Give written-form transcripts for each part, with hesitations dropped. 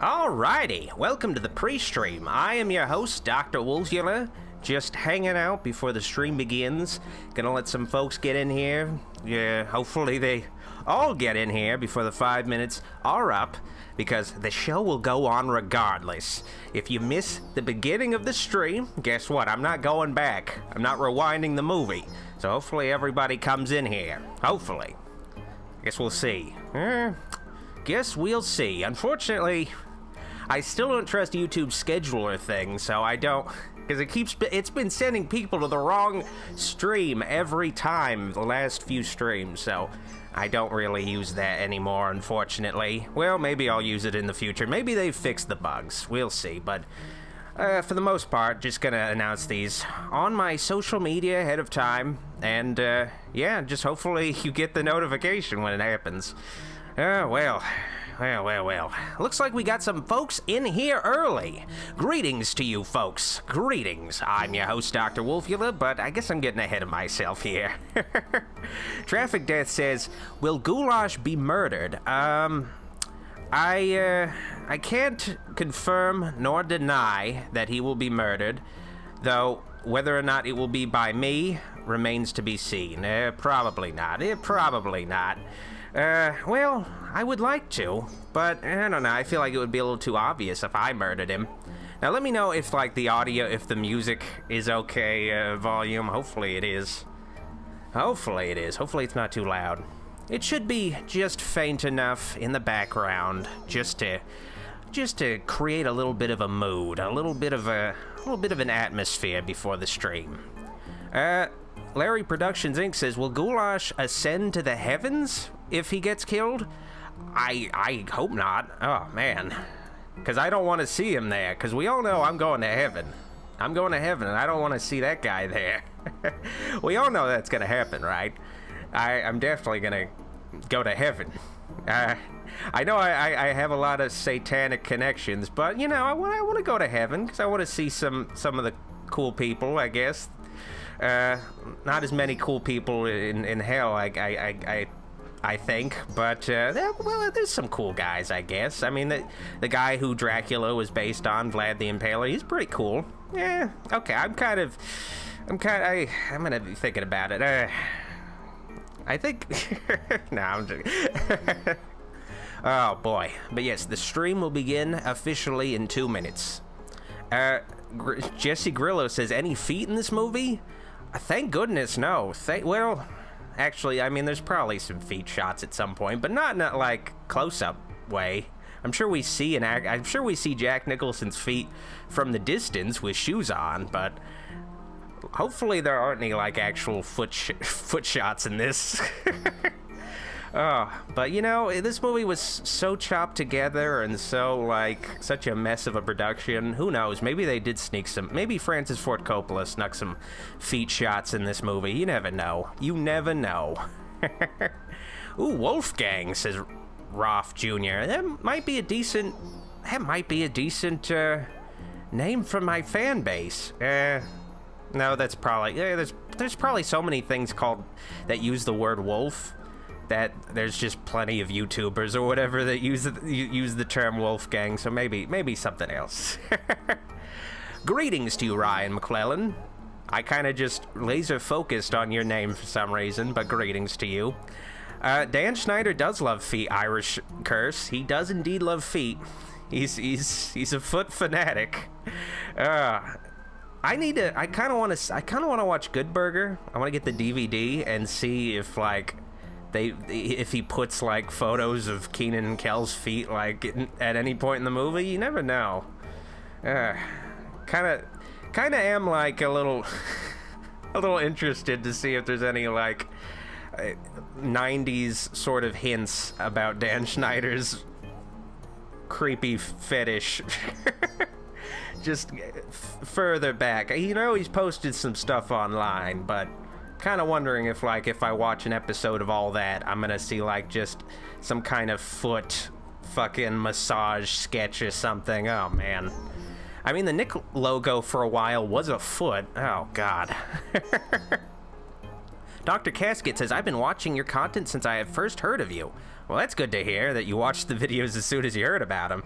Alrighty, welcome to the pre-stream. I am your host, Dr. Wolfula, just hanging out before the stream begins. Gonna let some folks get in here. Yeah, hopefully they all get in here before the 5 minutes are up, because the show will go on regardless. If you miss the beginning of the stream, guess what? I'm not going back. I'm not rewinding the movie. So hopefully everybody comes in here. Hopefully. Guess we'll see. Guess we'll see. Unfortunately, I still don't trust YouTube's scheduler thing, so I don't, because it's been sending people to the wrong stream every time the last few streams, so I don't really use that anymore, unfortunately. Well, maybe I'll use it in the future. Maybe they've fixed the bugs. We'll see, but for the most part, just gonna announce these on my social media ahead of time, and yeah, just hopefully you get the notification when it happens. Well. Looks like we got some folks in here early. Greetings to you folks. Greetings. I'm your host, Dr. Wolfula, but I guess I'm getting ahead of myself here. Traffic Death says, will Goulash be murdered? I can't confirm nor deny that he will be murdered, though whether or not it will be by me remains to be seen. Probably not. Probably not. Well, I would like to, but I don't know, I feel like it would be a little too obvious if I murdered him. Now let me know if, like, the audio, if the music is okay, volume. Hopefully it is. Hopefully it is. Hopefully it's not too loud. It should be just faint enough in the background, just to create a little bit of a mood, a little bit of an atmosphere before the stream. Larry Productions Inc. says, will Goulash ascend to the heavens if he gets killed? I hope not. Oh, man. Because I don't want to see him there, because we all know I'm going to heaven. I'm going to heaven, and I don't want to see that guy there. We all know that's going to happen, right? I'm definitely going to go to heaven. I know I have a lot of satanic connections, but, you know, I want to go to heaven, because I want to see some of the cool people, I guess. Not as many cool people in hell, I think, but well, there's some cool guys, I guess. I mean, the guy who Dracula was based on, Vlad the Impaler, he's pretty cool. Yeah, okay, I'm gonna be thinking about it. I think, no, I'm just, oh boy, but yes, the stream will begin officially in 2 minutes. Jesse Grillo says, any feet in this movie? Thank goodness, no. Well, actually, I mean, there's probably some feet shots at some point, but not like close-up way. I'm sure we see Jack Nicholson's feet from the distance with shoes on, but hopefully there aren't any like actual foot shots in this. Oh, but you know, this movie was so chopped together and so, like, such a mess of a production. Who knows? Maybe they did sneak some. Maybe Francis Ford Coppola snuck some feet shots in this movie. You never know. You never know. Ooh, Wolfgang, says Roth Jr. That might be a decent name for my fan base. No, that's probably, there's probably so many things called that use the word wolf that there's just plenty of YouTubers or whatever that use the term Wolfgang, so maybe something else. Greetings to you, Ryan McClellan. I kind of just laser focused on your name for some reason, but greetings to you. Dan Schneider does love feet, Irish Curse. He does indeed love feet. He's a foot fanatic. I kind of want to watch Good Burger. I want to get the DVD and see if, like, if he puts like photos of Keenan and Kel's feet like at any point in the movie. You never know. Kind of am like a little interested to see if there's any like 90s sort of hints about Dan Schneider's creepy fetish. Just further back. You know, he's posted some stuff online, but kind of wondering if I watch an episode of all that, I'm gonna see like just some kind of foot fucking massage sketch or something. Oh man, I mean, the Nick logo for a while was a foot. Oh god. Dr. Casket says, I've been watching your content since I have first heard of you. Well, that's good to hear that you watched the videos as soon as you heard about them.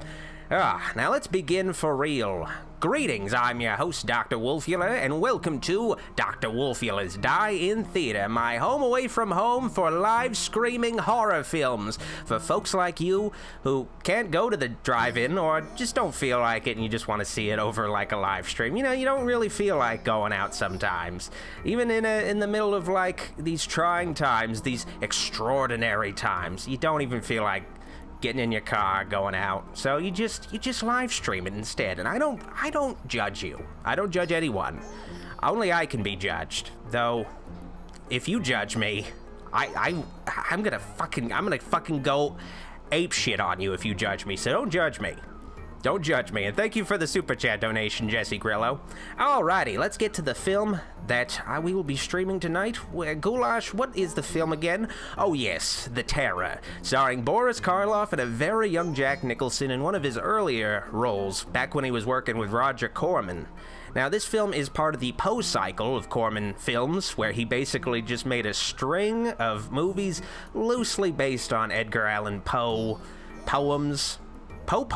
Now let's begin for real. Greetings, I'm your host, Dr. Wolfula, and welcome to Dr. Wolfula's Die-In Theater, my home away from home for live screaming horror films for folks like you who can't go to the drive-in or just don't feel like it and you just want to see it over like a live stream. You know, you don't really feel like going out sometimes. Even in the middle of like these trying times, these extraordinary times, you don't even feel like getting in your car, going out. So you just live stream it instead. And I don't judge you. I don't judge anyone. Only I can be judged. Though, if you judge me, I'm gonna fucking go ape shit on you if you judge me. So don't judge me. Don't judge me. And thank you for the super chat donation, Jesse Grillo. Alrighty, let's get to the film that we will be streaming tonight. Goulash, what is the film again? Oh yes, The Terror, starring Boris Karloff and a very young Jack Nicholson in one of his earlier roles, back when he was working with Roger Corman. Now, this film is part of the Poe cycle of Corman films, where he basically just made a string of movies loosely based on Edgar Allan Poe poems. And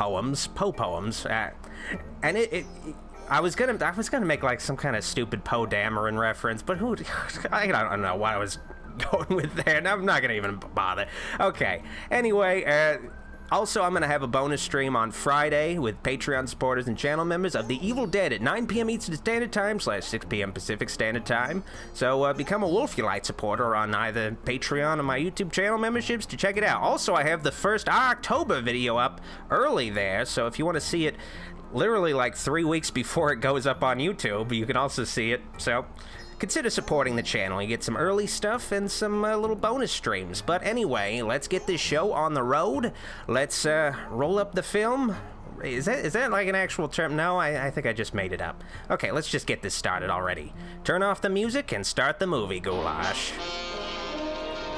I was gonna make like some kind of stupid Poe Dameron reference, but I don't know what I was going with there, and I'm not gonna even bother. Okay, anyway, also, I'm going to have a bonus stream on Friday with Patreon supporters and channel members of The Evil Dead at 9 p.m. Eastern Standard Time / 6 p.m. Pacific Standard Time. So become a Wolfulite supporter on either Patreon or my YouTube channel memberships to check it out. Also, I have the first October video up early there, so if you want to see it literally like 3 weeks before it goes up on YouTube, you can also see it. So consider supporting the channel. You get some early stuff and some little bonus streams. But anyway, let's get this show on the road. Let's roll up the film. Is that like an actual term? No, I think I just made it up. Okay, let's just get this started already. Turn off the music and start the movie, Goulash.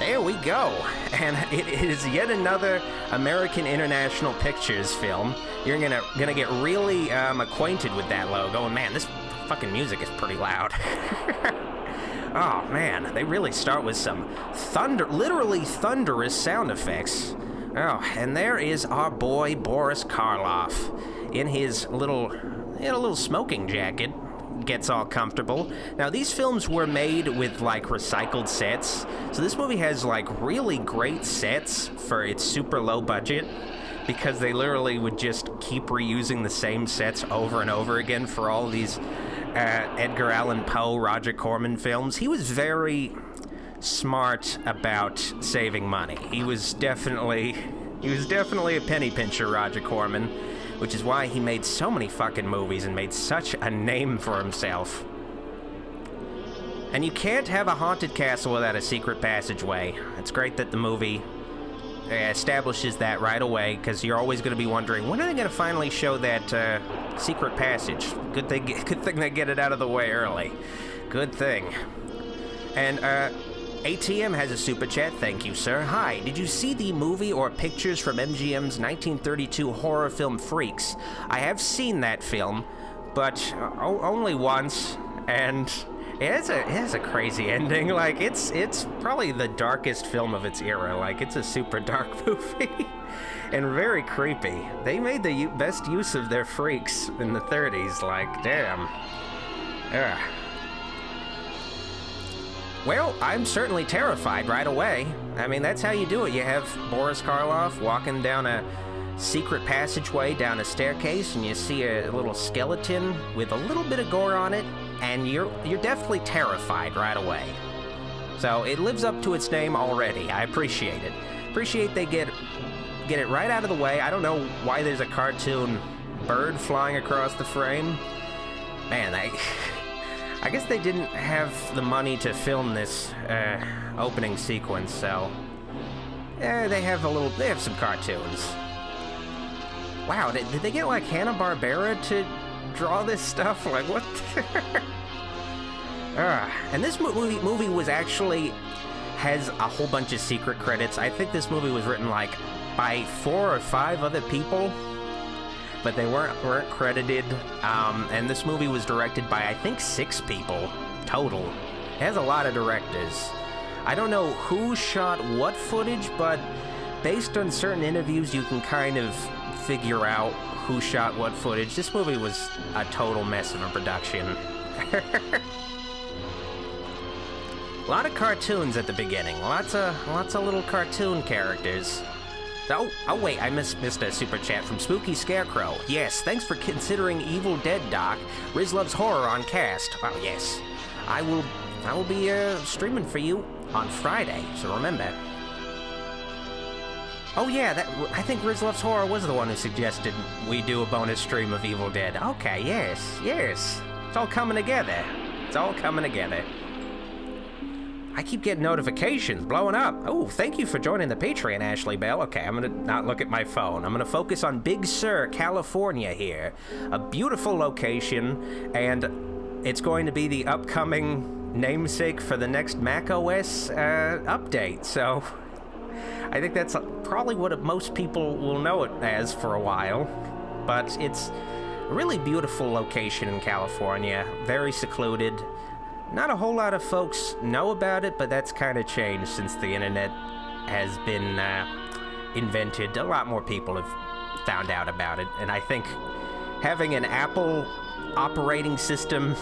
There we go. And it is yet another American International Pictures film. You're gonna get really acquainted with that logo. And man, this fucking music is pretty loud. Oh man, they really start with some literally thunderous sound effects. Oh, and there is our boy Boris Karloff in his little smoking jacket. Gets all comfortable. Now, these films were made with like recycled sets, so this movie has like really great sets for its super low budget, because they literally would just keep reusing the same sets over and over again for all of these Edgar Allan Poe, Roger Corman films. He was very smart about saving money. He was definitely a penny pincher, Roger Corman, which is why he made so many fucking movies and made such a name for himself. And you can't have a haunted castle without a secret passageway. It's great that the movie establishes that right away, because you're always going to be wondering, when are they going to finally show that secret passage? Good thing they get it out of the way early. Good thing. And ATM has a super chat. Thank you, sir. Hi, did you see the movie or pictures from MGM's 1932 horror film Freaks? I have seen that film, but only once, and it has a crazy ending. Like, it's probably the darkest film of its era. Like, it's a super dark movie and very creepy. They made the best use of their freaks in the 30s. Like, damn. Ugh. Well, I'm certainly terrified right away. I mean, that's how you do it. You have Boris Karloff walking down a secret passageway down a staircase, and you see a little skeleton with a little bit of gore on it, and you're definitely terrified right away. So it lives up to its name already. I appreciate it. Appreciate they get it right out of the way. I don't know why there's a cartoon bird flying across the frame. Man, I guess they didn't have the money to film this opening sequence, so they have some cartoons. Wow, did they get like Hanna-Barbera to draw this stuff? Like, what? And this movie was actually has a whole bunch of secret credits. I think this movie was written like by 4 or 5 other people, but they weren't credited. And this movie was directed by, I think, 6 people total. It has a lot of directors. I don't know who shot what footage, but based on certain interviews, you can kind of figure out who shot what footage. This movie was a total mess of a production. A lot of cartoons at the beginning. Lots of little cartoon characters. Oh wait, I missed a super chat from Spooky Scarecrow. Yes, thanks for considering Evil Dead, Doc. Riz loves horror on cast. Oh yes, I will be streaming for you on Friday. So remember. Oh yeah, I think Riz Loves Horror was the one who suggested we do a bonus stream of Evil Dead. Okay, yes. It's all coming together. It's all coming together. I keep getting notifications blowing up. Oh, thank you for joining the Patreon, Ashley Bell. Okay, I'm gonna not look at my phone. I'm gonna focus on Big Sur, California here. A beautiful location, and it's going to be the upcoming namesake for the next macOS update. So I think that's probably what most people will know it as for a while. But it's a really beautiful location in California, very secluded. Not a whole lot of folks know about it, but that's kind of changed since the internet has been invented. A lot more people have found out about it, and I think having an Apple operating system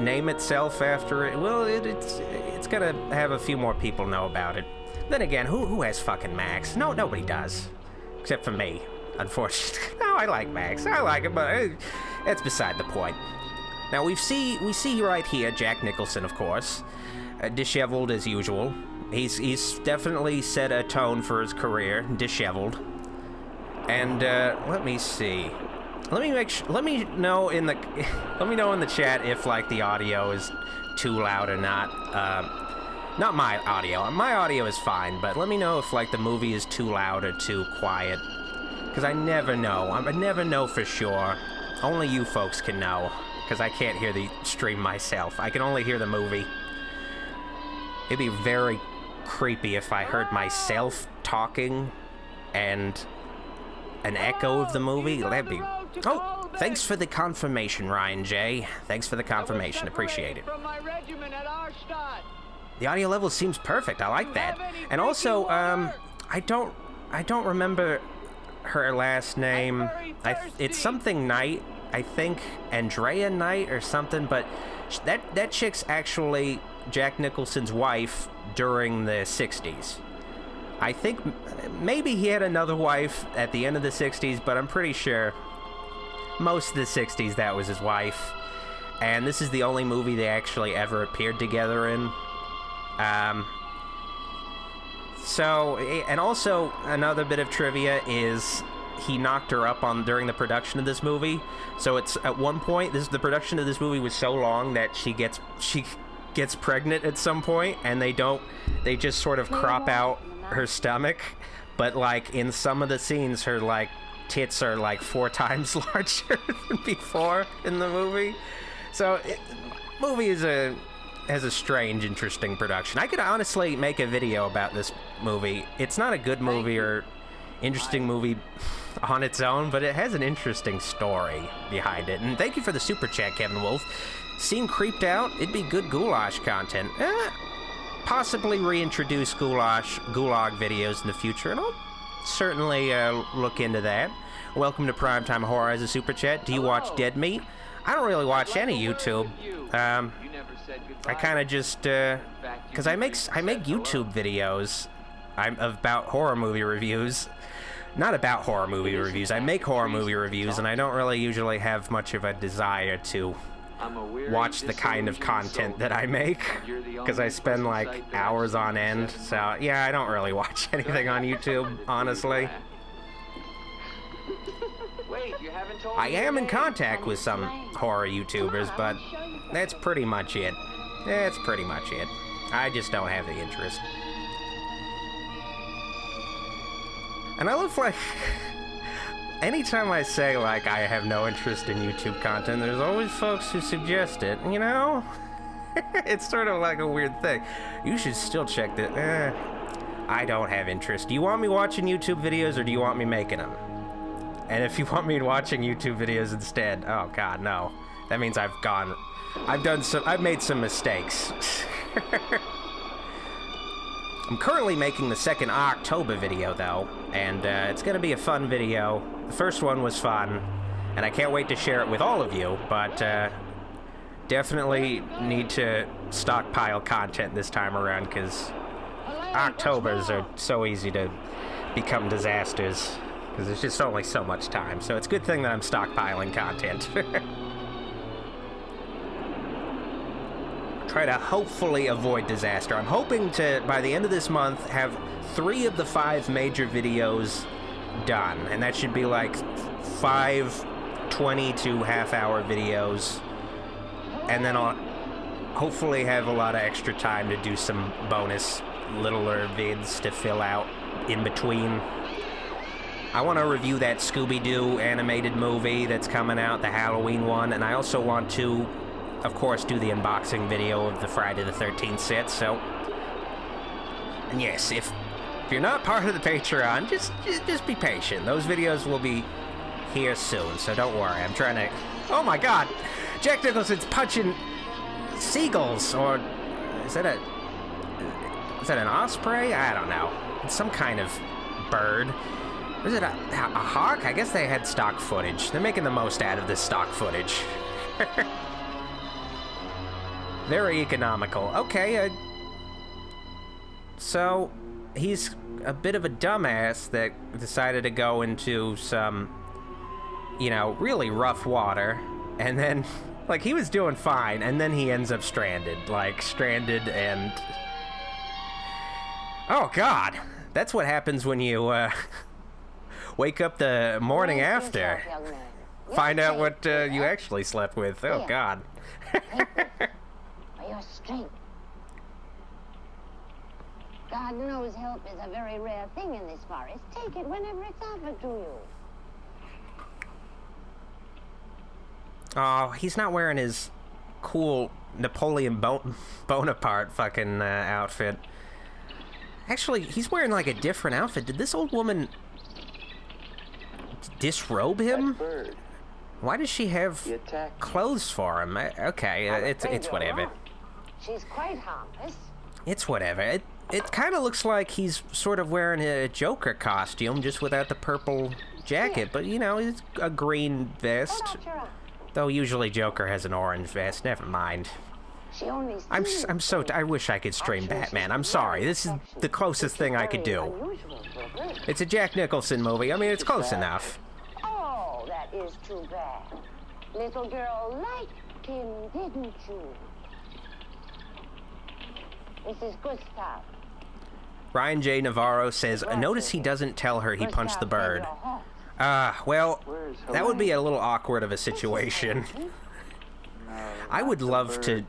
name itself after it, well, it's gonna have a few more people know about it. Then again, who has fucking Macs? No, nobody does, except for me, unfortunately. No, I like Macs. I like it, but that's beside the point. Now, we see right here Jack Nicholson, of course, disheveled as usual. He's definitely set a tone for his career, disheveled. And let me see. Let me know in the chat if like the audio is too loud or not. Not my audio. My audio is fine, but let me know if like the movie is too loud or too quiet, because I never know. I never know for sure. Only you folks can know. Because I can't hear the stream myself. I can only hear the movie. It'd be very creepy if I heard myself talking and an echo of the movie. That'd be... Oh, thanks for the confirmation, Ryan J. Thanks for the confirmation. Appreciate it. The audio level seems perfect. I like that. And also, I don't remember her last name. It's something Knight. I think Andrea Knight or something, but that chick's actually Jack Nicholson's wife during the 60s. I think maybe he had another wife at the end of the 60s, but I'm pretty sure most of the 60s that was his wife. And this is the only movie they actually ever appeared together in. And also another bit of trivia is he knocked her up during the production of this movie. So it's at one point, the production of this movie was so long that she gets pregnant at some point, and they just sort of crop out her stomach, but like in some of the scenes, her like tits are like 4 times larger than before in the movie. So movie has a strange, interesting production. I could honestly make a video about this movie. It's not a good movie or interesting movie on its own, but it has an interesting story behind it. And thank you for the super chat, Kevin Wolf. Seem creeped out? It'd be good goulash content. Possibly reintroduce gulag videos in the future, and I'll certainly look into that. Welcome to Primetime Horror as a super chat. Do you watch Dead Meat? I don't really watch any YouTube. I kind of just because I make YouTube videos about horror movie reviews. Not about horror movie reviews. I make horror movie reviews, and I don't really usually have much of a desire to watch the kind of content that I make, because I spend like hours on end. So yeah, I don't really watch anything on YouTube, honestly. I am in contact with some horror YouTubers, but that's pretty much it. That's pretty much it. I just don't have the interest. And I look like, anytime I say, like, I have no interest in YouTube content, there's always folks who suggest it, you know? It's sort of like a weird thing. You should still check that. I don't have interest. Do you want me watching YouTube videos, or do you want me making them? And if you want me watching YouTube videos instead, oh god, no. That means I've made some mistakes. I'm currently making the second October video, though, and it's going to be a fun video. The first one was fun, and I can't wait to share it with all of you, but definitely need to stockpile content this time around, because Octobers are so easy to become disasters, because there's just only so much time, so it's a good thing that I'm stockpiling content. Try to hopefully avoid disaster. I'm hoping to, by the end of this month, have 3 of the 5 major videos done, and that should be like 5 20 to half-hour videos, and then I'll hopefully have a lot of extra time to do some bonus littler vids to fill out in between. I want to review that Scooby-Doo animated movie that's coming out, the Halloween one, and I also want to, of course, do the unboxing video of the Friday the 13th set, so... And yes, if you're not part of the Patreon, just be patient. Those videos will be here soon, so don't worry. I'm trying to... Oh my god! Jack Nicholson's punching seagulls, or... Is that an osprey? I don't know. It's some kind of bird. Was it a hawk? I guess they had stock footage. They're making the most out of this stock footage. Very economical. Okay, so he's a bit of a dumbass that decided to go into some, you know, really rough water, and then, like, he was doing fine, and then he ends up stranded. Like, stranded and... Oh, God! That's what happens when you, wake up the morning after. Find out what, you actually slept with. Oh, God. Your strength. God knows help is a very rare thing in this forest. Take it whenever it's offered to you. Oh, he's not wearing his cool Napoleon Bonaparte fucking outfit. Actually, he's wearing like a different outfit. Did this old woman disrobe him? Why does she have clothes for him? Okay, it's whatever. She's quite harmless. It's whatever. It kind of looks like he's sort of wearing a Joker costume, just without the purple jacket. But, you know, it's a green vest. Though usually Joker has an orange vest. Never mind. I wish I could stream Batman. I'm sorry. This is the closest thing I could do. It's a Jack Nicholson movie. I mean, it's close enough. Oh, that is too bad. Little girl liked him, didn't you? Mrs. Gustav. Ryan J. Navarro says, notice he doesn't tell her he punched the bird. Well, that would be a little awkward of a situation. I would love to...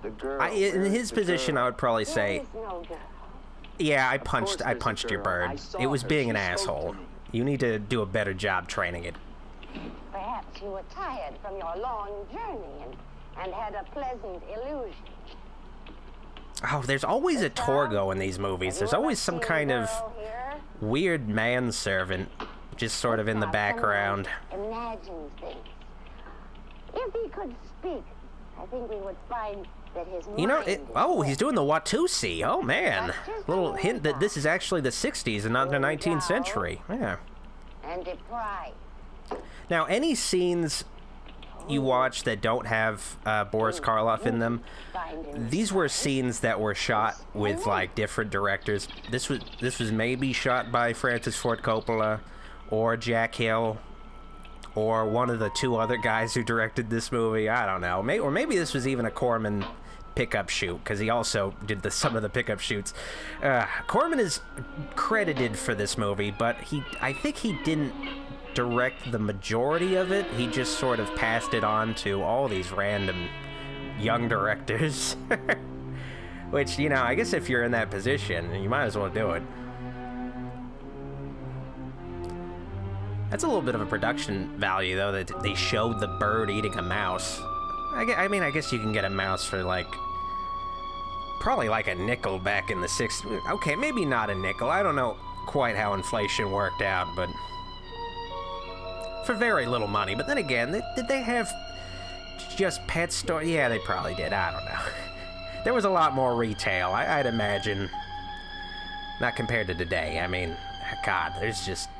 in his position, I would probably say, yeah, I punched your bird. It was being an asshole. You need to do a better job training it. Perhaps you were tired from your long journey and had a pleasant illusion. Oh, there's always a Torgo in these movies. There's always some kind of weird manservant just sort of in the background. Imagine things. If he could speak, I think we would find that his mind... You know, he's doing the Watusi. Oh, man. Little hint that this is actually the 60s and not the 19th century. Yeah. And deprived. Now, any scenes you watch that don't have Boris Karloff in them, these were scenes that were shot with, like, different directors. This was maybe shot by Francis Ford Coppola or Jack Hill or one of the 2 other guys who directed this movie. I don't know. Or maybe this was even a Corman pickup shoot, because he also did some of the pickup shoots. Corman is credited for this movie, but I think he didn't direct the majority of it. He just sort of passed it on to all these random young directors. Which, you know, I guess if you're in that position, you might as well do it. That's a little bit of a production value, though, that they showed the bird eating a mouse. I mean, I guess you can get a mouse for, like, probably like a nickel back in the 60s. Okay, maybe not a nickel. I don't know quite how inflation worked out, but... for very little money. But then again, did they have just pet store? Yeah, they probably did. I don't know. There was a lot more retail, I'd imagine. Not compared to today. I mean, God, there's just...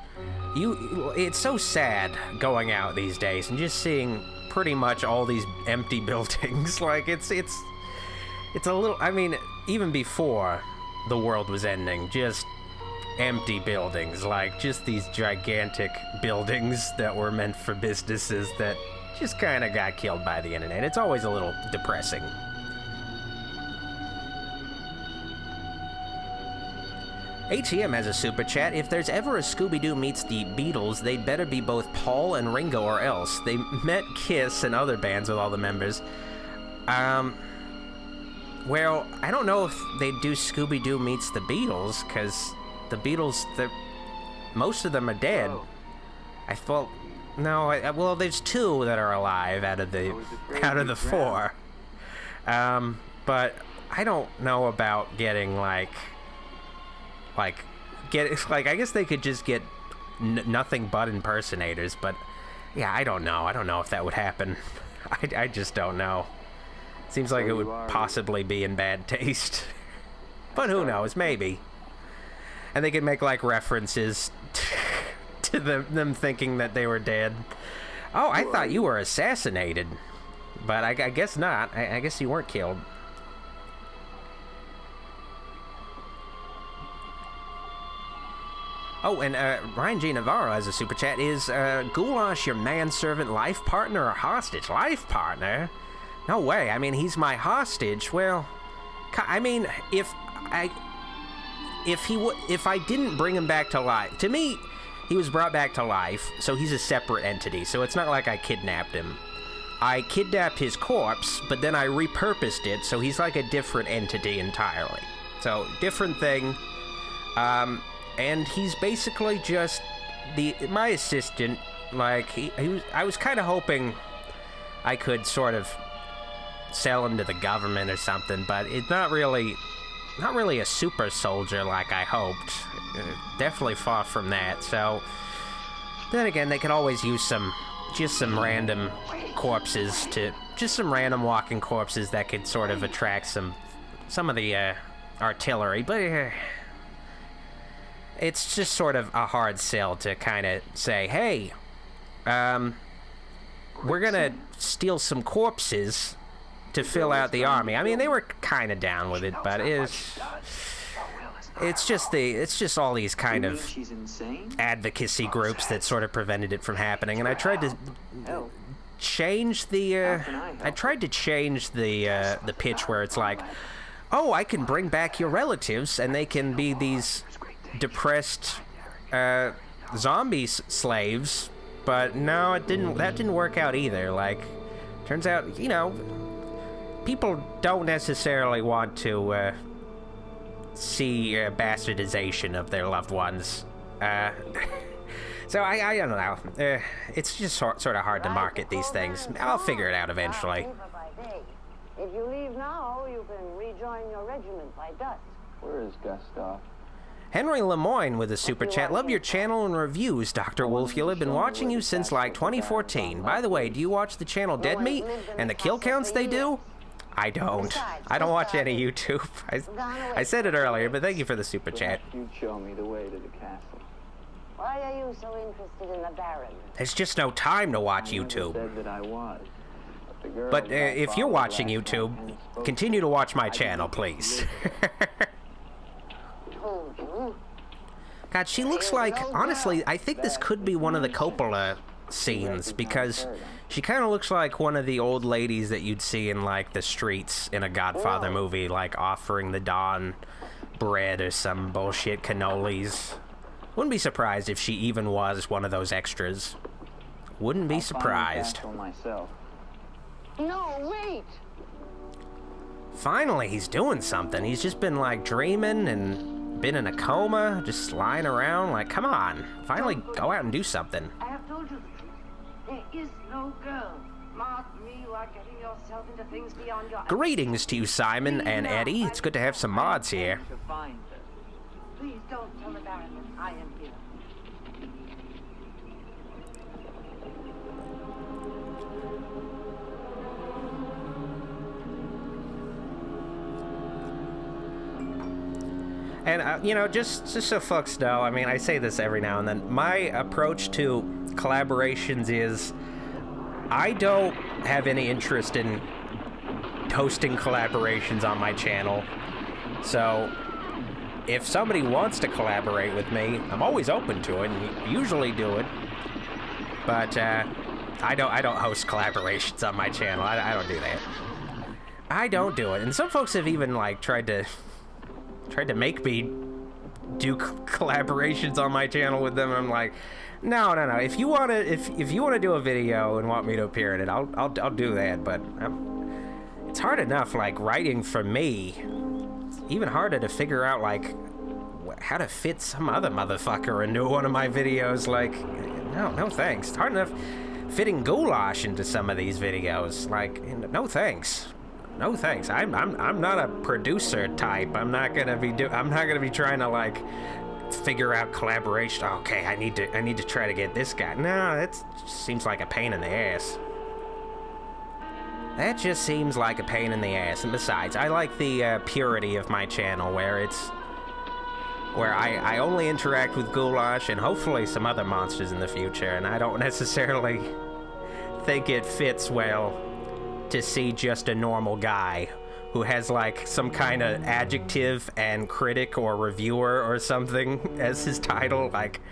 It's so sad going out these days and just seeing pretty much all these empty buildings. Like, it's a little... I mean, even before the world was ending, just empty buildings. Like, just these gigantic buildings that were meant for businesses that just kind of got killed by the internet. It's always a little depressing. ATM has a super chat. If there's ever a Scooby-Doo meets the Beatles, they'd better be both Paul and Ringo or else. They met Kiss and other bands with all the members. Well, I don't know if they'd do Scooby-Doo meets the Beatles, because the Beatles, most of them are dead. Oh. I thought... No, well, there's 2 that are alive out of the 4. But I don't know about getting, I guess they could just get nothing but impersonators, but yeah, I don't know. I don't know if that would happen. I just don't know. Seems like it would possibly be in bad taste. But who knows, maybe. And they could make, references to them thinking that they were dead. Oh, I thought you were assassinated. But I guess not. I guess you weren't killed. Oh, and Ryan G. Navarro has a super chat. Is Goulash your manservant, life partner, or hostage? Life partner? No way. I mean, he's my hostage. Well, I mean, if I didn't bring him back to life, to me, he was brought back to life, so he's a separate entity. So it's not like I kidnapped him. I kidnapped his corpse, but then I repurposed it, so he's like a different entity entirely. So, different thing. And he's basically just my assistant. I was kind of hoping I could sort of sell him to the government or something, but it's not really a super soldier like I hoped. Definitely far from that. So then again, they could always use some random corpses just some random walking corpses that could sort of attract some of the artillery, but. It's just sort of a hard sell to kind of say, hey, we're gonna steal some corpses to fill out the army. I mean, they were kind of down with it, but it's just all these kind of advocacy groups that sort of prevented it from happening. And I tried to change the pitch where it's like, oh, I can bring back your relatives and they can be these depressed zombie slaves, but no, that didn't work out either. Turns out, people don't necessarily want to see bastardization of their loved ones. So I don't know. It's just sort of hard to market these things. I'll figure it out eventually. If you leave now, you can rejoin your regiment by dusk. Where is Gustav? Henry Lemoyne with a super chat. Love your channel and reviews, Dr. Wolfula. Been watching you since 2014. By the way, do you watch the channel Dead Meat and the kill counts they do? I don't. I don't watch any YouTube. I said it earlier, but thank you for the super chat. You'd show me the way to the castle. Why are you so interested in the Baron? There's just no time to watch YouTube. Said that I was. But if you're watching YouTube, continue to watch my channel, please. God, she looks like, honestly, I think this could be one of the Coppola scenes, because she kind of looks like one of the old ladies that you'd see in, the streets in a Godfather movie, offering the Don bread or some bullshit cannolis. Wouldn't be surprised if she even was one of those extras. Wouldn't be surprised. No, wait! Finally, he's doing something. He's just been, dreaming and been in a coma, just lying around. Come on. Finally, go out and do something. I have told you the truth. There is no girl. Mark me, you are getting yourself into things beyond your... Greetings to you, Simon and Eddie. It's good to have some mods here. Please don't tell the Baron that I am here. And, you know, just so folks know, I mean, I say this every now and then, my approach to collaborations is I don't have any interest in hosting collaborations on my channel. So if somebody wants to collaborate with me, I'm always open to it, and usually do it. But I don't host collaborations on my channel. I don't do that. I don't do it. And some folks have even like tried to make me do collaborations on my channel with them. And I'm like, no. If you wanna do a video and want me to appear in it, I'll do that. But it's hard enough like writing for me. It's even harder to figure out like how to fit some other motherfucker into one of my videos. Like, no thanks. It's hard enough fitting Goulash into some of these videos. Like, no thanks. No thanks. I'm not a producer type. I'm not gonna be trying to like figure out collaboration. Okay, I need to try to get this guy. No, that seems like a pain in the ass. That just seems like a pain in the ass. And besides, I like the purity of my channel where I only interact with Goulash and hopefully some other monsters in the future, and I don't necessarily think it fits well to see just a normal guy who has like some kind of adjective and critic or reviewer or something as his title. Like,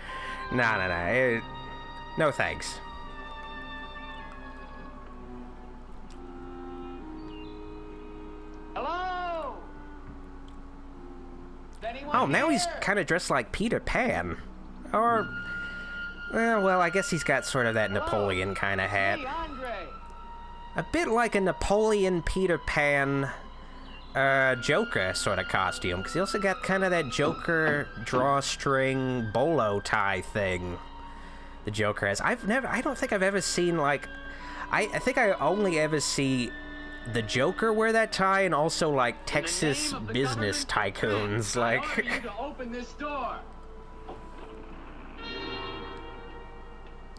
no, no thanks. Hello? Oh, now he's kind of dressed like Peter Pan. Or, well, I guess he's got sort of that Napoleon kind of hat. A bit like a Napoleon Peter Pan Joker sort of costume, because he also got kind of that Joker drawstring bolo tie thing the Joker has. I don't think I've ever seen like, I think I only ever see the Joker wear that tie, and also like Texas business tycoons. Like,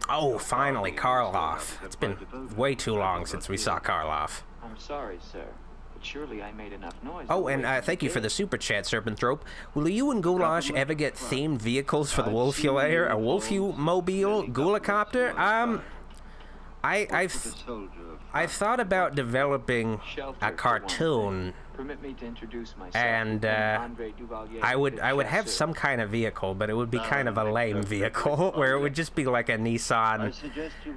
oh, finally, Karloff. It's been way too long since we saw Karloff. I'm sorry, sir, but surely I made enough noise. Oh, and thank you for the super chat, Serpenthrope. Will you and Goulash ever get themed vehicles for the Wolfula? A Wolfmobile? Goulacopter? I've thought about developing a cartoon, and I would have some kind of vehicle, but it would be kind of a lame vehicle, where it would just be like a Nissan.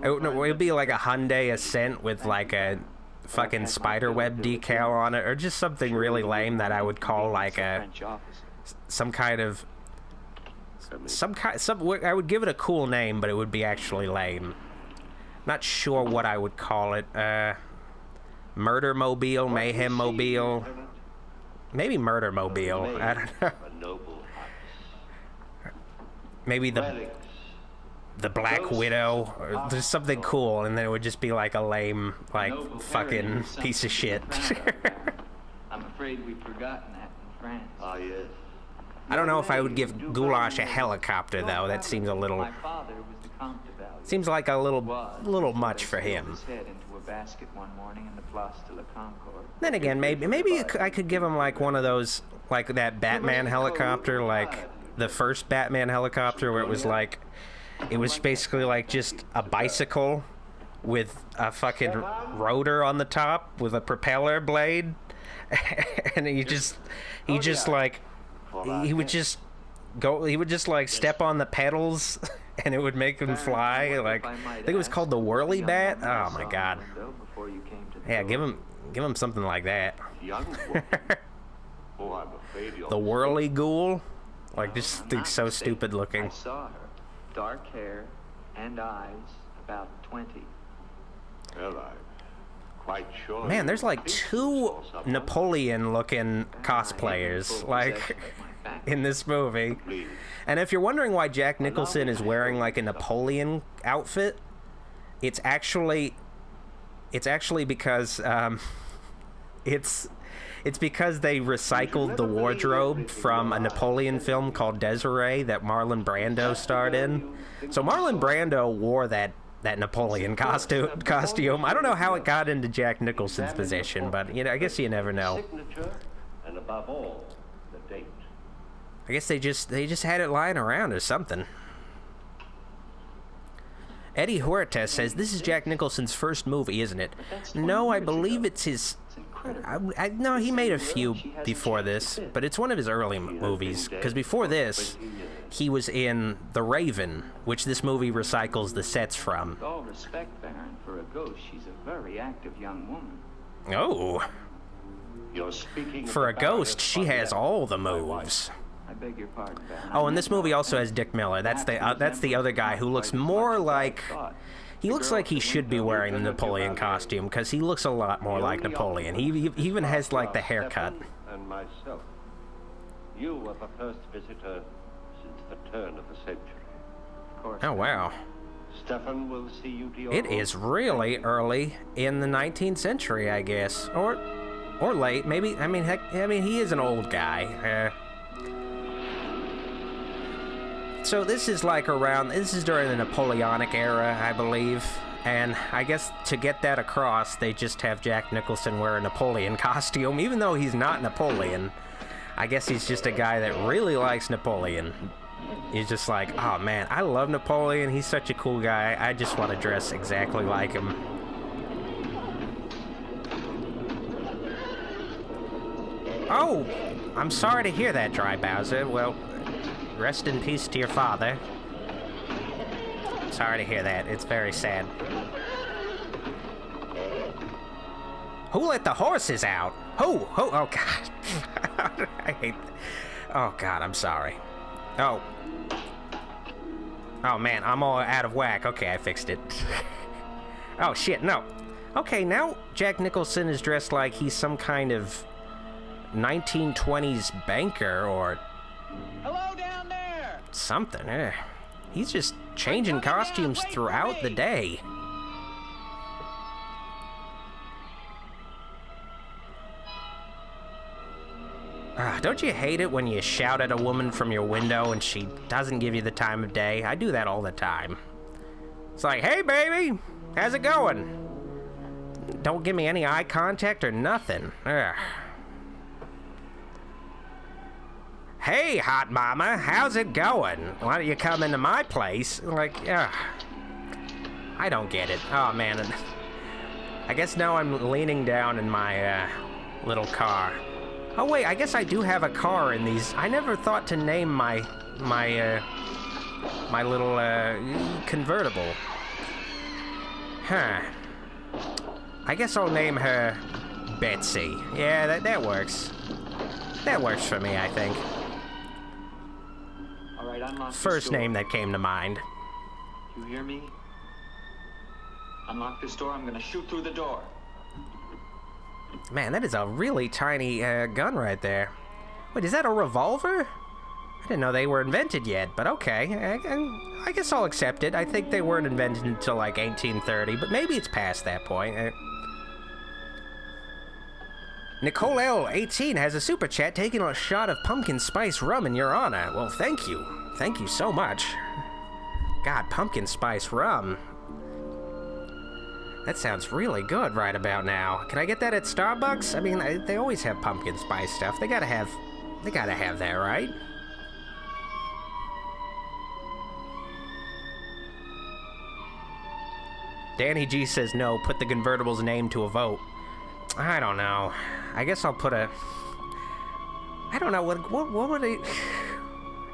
It would be like a Hyundai Ascent with like a fucking spiderweb decal on it, or just something really lame that I would call like I would give it a cool name, but it would be actually lame. Not sure what I would call it. Murder Mobile, Mayhem Mobile. Maybe Murder Mobile. I don't know. Maybe the Black Widow, or there's something cool, and then it would just be like a lame, like fucking piece of shit. I'm afraid we've forgotten that in France. Ah, yes. I don't know if I would give Goulash a helicopter though. That seems a little. My father was the Count de Value. Seems like a little much for him. His head into a basket one morning in the Place de la Concorde. Then again, maybe I could give him like one of those, like that Batman helicopter, like the first Batman helicopter, where it was like, it was basically like just a bicycle with a fucking rotor on the top with a propeller blade, and he would just like step on the pedals and it would make him fly. Like, I think it was called the Whirly Bat. Oh my god. Yeah, give him something like that. The Whirly Ghoul. Like, just so stupid looking. I saw her. Dark hair and eyes, about 20. Well, I'm quite sure. Man, there's like 2 Napoleon-looking cosplayers, like, in this movie. And if you're wondering why Jack Nicholson is wearing like a Napoleon outfit, it's actually because it's because they recycled the wardrobe from a Napoleon film called Desiree that Marlon Brando starred in. So Marlon Brando wore that Napoleon costume. I don't know how it got into Jack Nicholson's possession, but I guess you never know. Signature, and above all, the date. I guess they just had it lying around or something. Eddie Huerta says, this is Jack Nicholson's first movie, isn't it? No, I believe it's his... no, he made a few before this, but it's one of his early movies, because before this, he was in The Raven, which this movie recycles the sets from. With all respect, Baron, for a ghost, she's a very active young woman. Oh. You're speaking For a ghost, she has all the moves. I beg your pardon, Baron. Oh, and this movie also has Dick Miller. That's the other guy who looks more like... He looks like he should be wearing the Napoleon costume, because he looks a lot more like Napoleon. He even has, like, the haircut. And myself. You were the first visitor since the turn of the century. Of course. Oh, wow. Stefan will see you to your It home. is really early in the 19th century, I guess. Or late. Maybe, I mean, heck, he is an old guy. So this is like this is during the Napoleonic era, I believe. And I guess to get that across, they just have Jack Nicholson wear a Napoleon costume, even though he's not Napoleon. I guess he's just a guy that really likes Napoleon. He's just like, oh man, I love Napoleon. He's such a cool guy. I just want to dress exactly like him. Oh, I'm sorry to hear that, Dry Bowser. Well, rest in peace to your father. Sorry to hear that. It's very sad. Who let the horses out? Who? Oh, God. I hate... Oh, God, I'm sorry. Oh. Oh, man, I'm all out of whack. Okay, I fixed it. Oh, shit, no. Okay, now Jack Nicholson is dressed like he's some kind of 1920s banker or... Hello down there! Something. He's just changing costumes throughout the day. Don't you hate it when you shout at a woman from your window and she doesn't give you the time of day? I do that all the time. It's like, hey baby, how's it going? Don't give me any eye contact or nothing. Ugh. Hey, hot mama, how's it going? Why don't you come into my place? Like, I don't get it. Oh, man. I guess now I'm leaning down in my, little car. Oh, wait, I guess I do have a car in these. I never thought to name my little, convertible. Huh. I guess I'll name her Betsy. Yeah, that works. That works for me, I think. All right, unlock First this door. name that came to mind. You hear me? Unlock this door. I'm gonna shoot through the door. Man, that is a really tiny gun right there. Wait, is that a revolver? I didn't know they were invented yet, but okay. I guess I'll accept it. I think they weren't invented until like 1830, but maybe it's past that point. Nicole L. 18 has a super chat taking a shot of pumpkin spice rum in your honor. Well, thank you. Thank you so much. God, pumpkin spice rum. That sounds really good right about now. Can I get that at Starbucks? I mean, they always have pumpkin spice stuff. They gotta have that, right? Danny G says no, put the convertible's name to a vote. I don't know. I guess I'll put a... I don't know, what would it...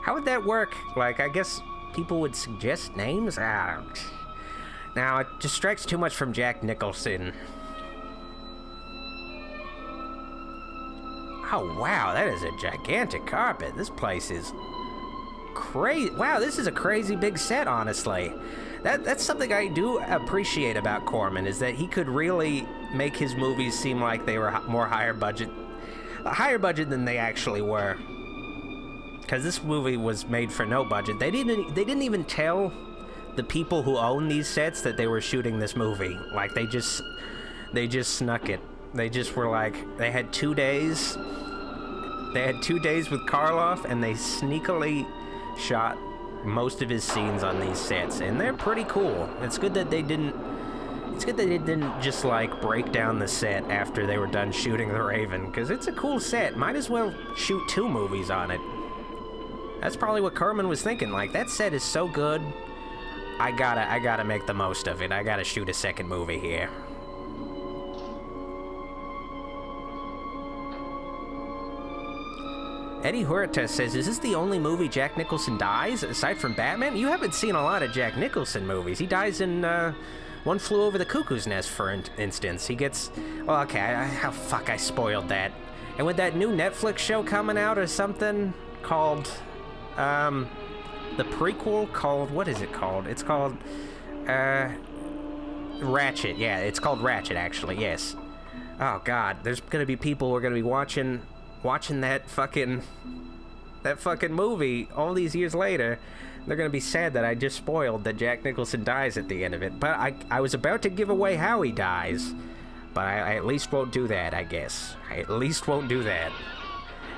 How would that work? Like, I guess people would suggest names? Now, it distracts too much from Jack Nicholson. Oh, wow, that is a gigantic carpet. This place is crazy. Wow, this is a crazy big set, honestly. That's something I do appreciate about Corman, is that he could really make his movies seem like they were higher budget than they actually were. Because this movie was made for no budget. They didn't even tell the people who own these sets that they were shooting this movie. Like, they just snuck it. They just were like, they had 2 days. They had 2 days with Karloff, and they sneakily shot most of his scenes on these sets, and they're pretty cool. It's good that they didn't just like break down the set after they were done shooting The Raven, because it's a cool set. Might as well shoot 2 movies on it. That's probably what Corman was thinking. Like, that set is so good, I gotta make the most of it. I gotta shoot a second movie here. Eddie Huerta says, is this the only movie Jack Nicholson dies, aside from Batman? You haven't seen a lot of Jack Nicholson movies. He dies in, One Flew Over the Cuckoo's Nest, for instance. He gets... Well, okay, I spoiled that. And with that new Netflix show coming out or something called, the prequel called... What is it called? It's called, Ratchet. Yeah, it's called Ratchet, actually, yes. Oh, God, there's gonna be people who are gonna be watching that fucking movie all these years later. They're gonna be sad that I just spoiled that Jack Nicholson dies at the end of it. But I was about to give away how he dies, but I at least won't do that, I guess. I at least won't do that.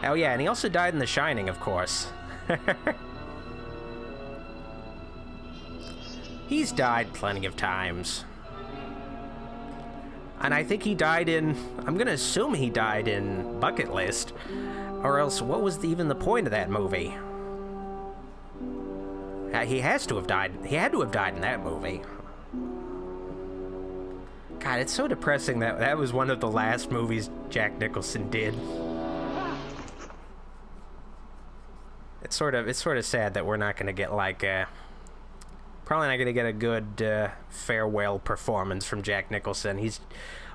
Oh yeah, and he also died in The Shining, of course. He's died plenty of times. And I think he died in... I'm gonna assume he died in Bucket List. Or else, what was even the point of that movie? He has to have died. He had to have died in that movie. God, it's so depressing that that was one of the last movies Jack Nicholson did. It's sort of sad that we're not gonna get like probably not gonna get a good farewell performance from Jack Nicholson.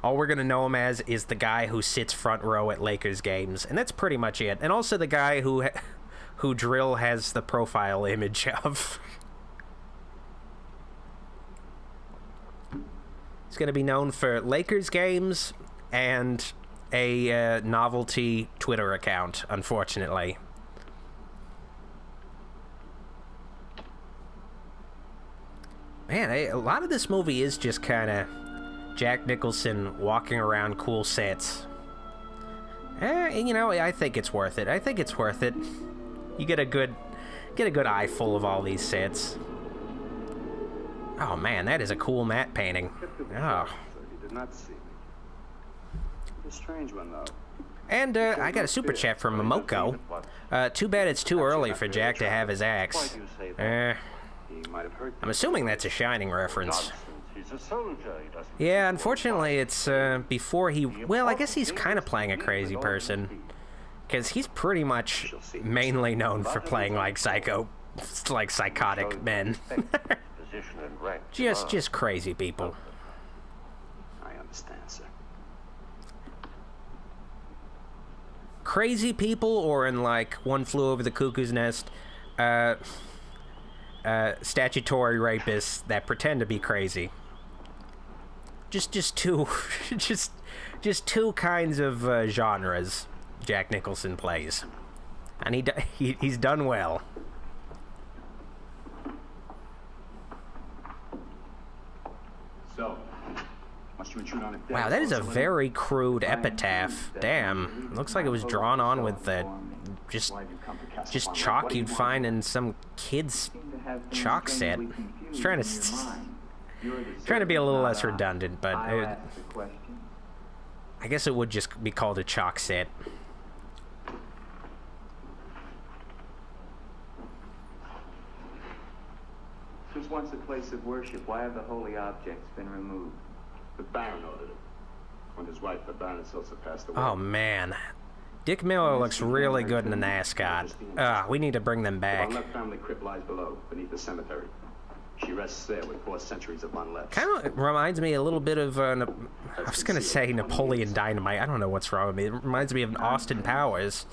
All we're gonna know him as is the guy who sits front row at Lakers games, and that's pretty much it. And also the guy who Drill has the profile image of. He's gonna be known for Lakers games and a novelty Twitter account, unfortunately. Man, a lot of this movie is just kind of Jack Nicholson walking around cool sets. You know, I think it's worth it. I think it's worth it. You get a good eye full of all these sets. Oh man, that is a cool matte painting. Oh. He did not see me. A strange one, though. And I got a super chat from Momoko. Too bad it's too early for Jack to have his axe. I'm assuming that's a Shining reference. Yeah, unfortunately, it's before he... Well, I guess he's kind of playing a crazy person. Because he's pretty much mainly known for playing like psychotic men. just crazy people. I understand, sir. Crazy people, or in like One Flew Over the Cuckoo's Nest, statutory rapists that pretend to be crazy. Just two kinds of genres Jack Nicholson plays, and he's done well. So, must you intrude on a Wow, that is a very crude epitaph. Damn, looks like it was drawn on with just chalk you'd find in some kid's chalk set. It's trying to be a little less redundant, but I guess it would just be called a chalk set. This was once a place of worship. Why have the holy objects been removed? The Baron ordered it. When his wife, the Baroness, also passed away. Oh man, Dick Miller looks really good in the mascot. We need to bring them back. The Von Lepp family crypt lies below, beneath the cemetery. She rests there with 4 centuries of Von Lepp. Kind of reminds me a little bit of, I was going to say Napoleon Dynamite. I don't know what's wrong with me. It reminds me of Austin Powers.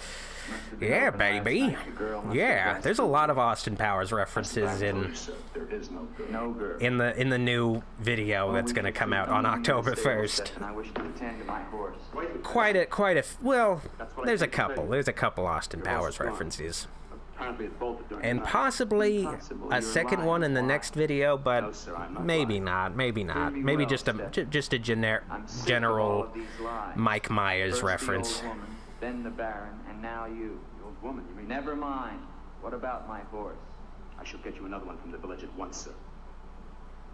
Yeah, baby. Yeah, there's a lot of Austin Powers references in the new video that's going to come out on October 1st. Well, there's a couple Austin Powers references. And possibly a second one in the next video, but maybe not. Maybe just a general Mike Myers reference. Then the Baron, and now you. The old woman, you mean? Never mind. What about my horse? I shall get you another one from the village at once, sir.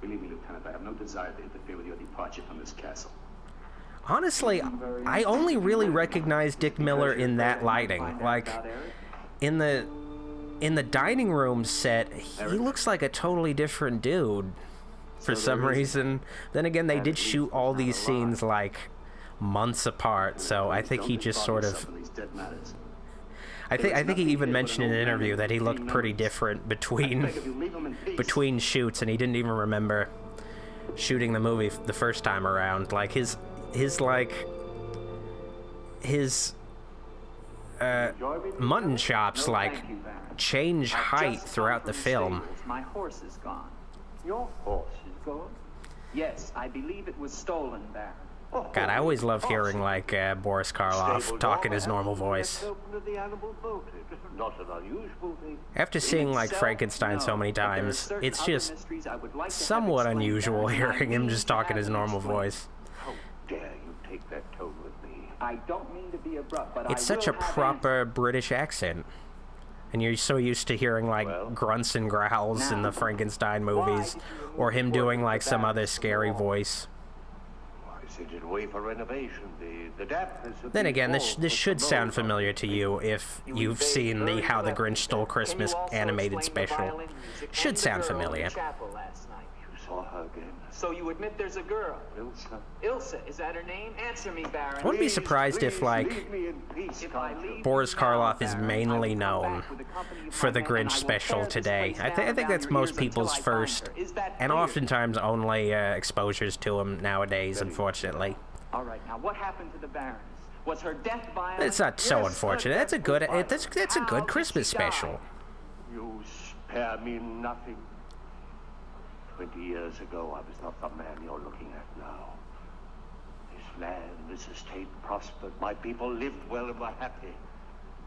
Believe me, Lieutenant, I have no desire to interfere with your departure from this castle. Honestly, I only really recognize Dick Miller in that lighting. Like, in the in the dining room set, he looks like a totally different dude for some reason. Then again, they did shoot all these scenes like months apart, so I think he just sort of... I think he even mentioned in an interview that he looked pretty different between shoots, and he didn't even remember shooting the movie the first time around. Like his mutton chops like change height throughout the film. My horse is gone. Your horse is gone? Yes, I believe it was stolen, Baron. God, I always love hearing like Boris Karloff talk in his normal voice. Not an unusual thing. After seeing like Frankenstein so many times, it's just somewhat unusual hearing him just talk in his normal voice. How dare you take that tone with me? I don't mean to be abrupt, but It's such a proper British accent. And you're so used to hearing like grunts and growls in the Frankenstein movies, or him doing like some other scary voice. I sent it away for renovation. The dampness of Then the again, walls this should was sound mold. familiar to you if you've seen the How the Grinch Stole Christmas animated special. Should sound familiar. You saw her again. So you admit there's a girl? Ilsa. Ilsa, is that her name? Answer me, Baron. I wouldn't be surprised if like Leave me in peace, If I can't you? leave Boris you now, Karloff is Baron, mainly I will come known back with a company of for the my men, and Grinch I will special tear this today. place I think down that's your most ears until people's I find first her. Is that and clear? oftentimes only exposures to him nowadays, unfortunately. All right, now what happened to the Baroness? Was her death violent? It's not so Yes, unfortunate. her That's a death good was violent. that's a How good did Christmas she die? special. You spare me nothing. 20 years ago, I was not the man you're looking at now. This land, this estate prospered. My people lived well and were happy.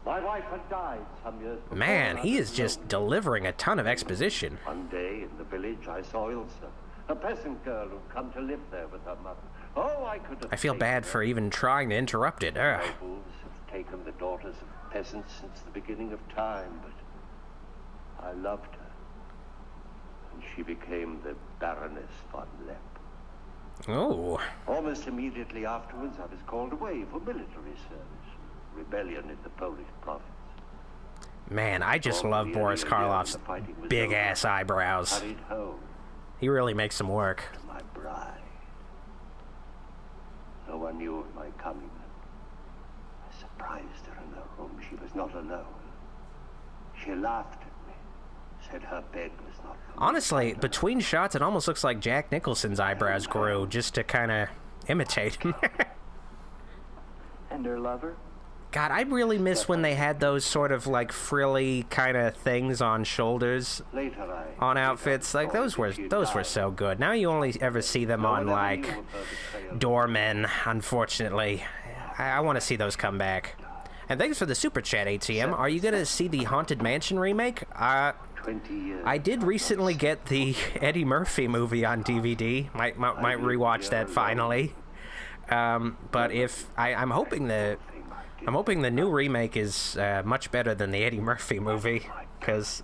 My wife had died some years before. Man, he is I just was delivering a ton of exposition. One day in the village, I saw Ilsa, a peasant girl who'd come to live there with her mother. Oh, I could have I feel taken bad her. for even trying to interrupt it. Ugh. Nobles have taken the daughters of peasants since the beginning of time, but I loved her. And she became the Baroness von Lepp. Oh, Almost immediately afterwards, I was called away for military service. Rebellion in the Polish province. man, I just love Boris Karloff's big-ass eyebrows. Hurried home He really makes them work. to my bride. No one knew of my coming. I surprised her in her room. She was not alone. She laughed at me, said her bed was not for me. Honestly, between shots, it almost looks like Jack Nicholson's eyebrows grew just to kind of imitate him. And her lover? God, I really miss when they had those sort of like frilly kind of things on shoulders Later I on outfits. Like those were so good. Now you only ever see them on like doormen, unfortunately. I want to see those come back. And thanks for the super chat, ATM. Are you gonna see the Haunted Mansion remake? 20 years. I did recently get the Eddie Murphy movie on DVD. Might rewatch that finally. But if I'm hoping the new remake is much better than the Eddie Murphy movie, because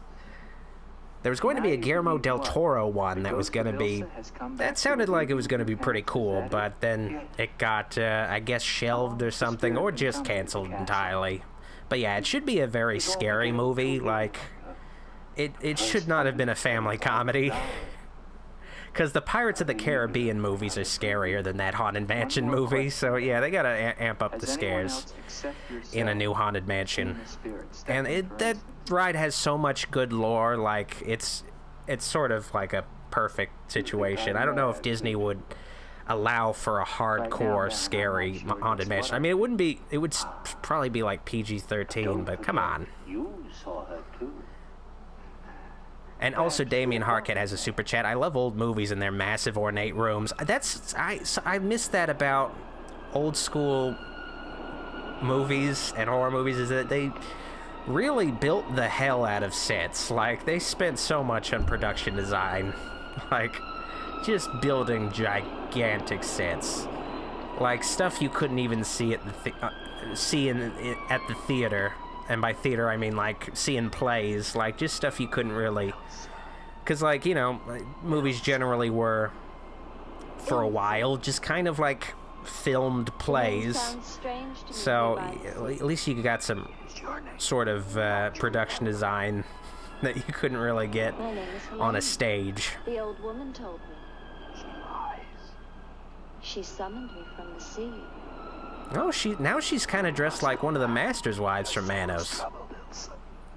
there was going to be a Guillermo del Toro one that was going to be... That sounded like it was going to be pretty cool, but then it got, I guess, shelved or something, or just canceled entirely. But yeah, it should be a very scary movie. Like, it should not have been a family comedy. Because the Pirates of the Caribbean movies are scarier than that Haunted Mansion movie, so yeah, they gotta amp up the scares in a new Haunted Mansion. And that ride has so much good lore, like, it's sort of like a perfect situation. I don't know if Disney would allow for a hardcore, scary Haunted Mansion. I mean, it would probably be like PG-13, but come on. You saw her too. And also, Damien Harkett has a super chat. I love old movies and their massive, ornate rooms. I miss that about old school movies and horror movies, is that they really built the hell out of sets. Like, they spent so much on production design. Like, just building gigantic sets. Like, stuff you couldn't even see at the at the theater. And by theater, I mean, like, seeing plays. Like, just stuff you couldn't really... Because, like, you know, movies generally were, for a while, just kind of, like, filmed plays. Sounds strange to me, So Levi. at least you got some sort of production design that you couldn't really get My name is on Helene. a stage. The old woman told me. She summoned me from the sea. Oh, now she's kind of dressed like one of the Master's wives from Manos.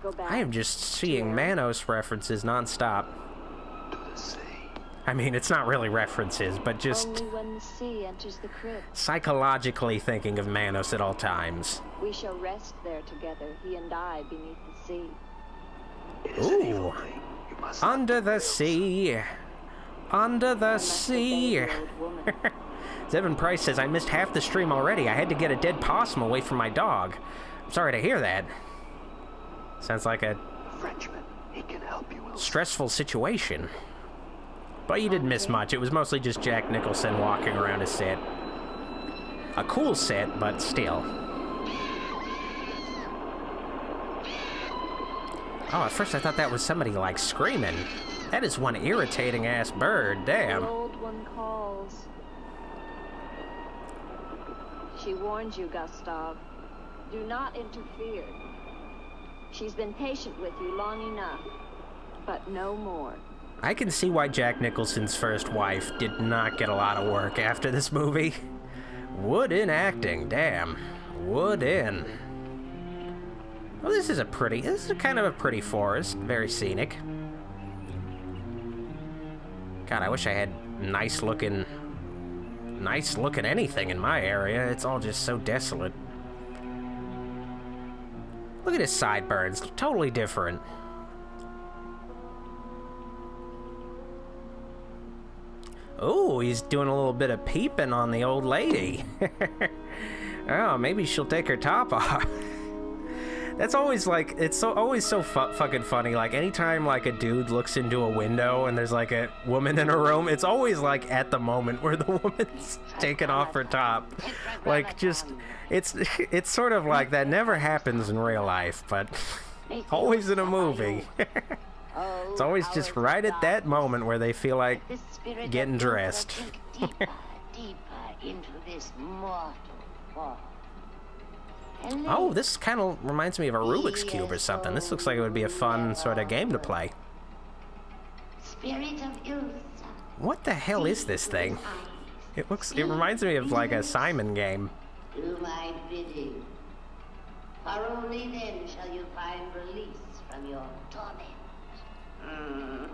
Go back. I am just seeing Manos references nonstop. I mean, it's not really references, but just Only when the sea enters the crypt. psychologically thinking of Manos at all times. We shall rest there together, he and I, beneath the sea. Ooh. Under the sea. Under the sea. The old woman. Zevin Price says, I missed half the stream already. I had to get a dead possum away from my dog. I'm sorry to hear that. Sounds like a Frenchman, he can help you. stressful situation. But you didn't miss much. It was mostly just Jack Nicholson walking around a set. A cool set, but still. Oh, at first I thought that was somebody, like, screaming. That is one irritating-ass bird, damn. The old one calls. She warns you, Gustav. Do not interfere. She's been patient with you long enough, but no more. I can see why Jack Nicholson's first wife did not get a lot of work after this movie. Wood in acting, damn. Wood in. Well, this is kind of a pretty forest. Very scenic. God, I wish I had nice looking anything in my area. It's all just so desolate. Look at his sideburns. Totally different. Oh, he's doing a little bit of peeping on the old lady. Oh, maybe she'll take her top off. That's always like, it's always so fucking funny. Like, anytime like a dude looks into a window and there's like a woman in a room, it's always like at the moment where the woman's taking off her top. Like, just, it's sort of like that never happens in real life, but always in a movie. It's always just right at that moment where they feel like getting dressed. Deeper, deeper into this mortal form. Oh, this kind of reminds me of a Rubik's Cube or something. This looks like it would be a fun sort of game to play. Spirit of Ilsa. What the hell is this thing? It reminds me of like a Simon game. Do my bidding. For only then shall you find release from your torment.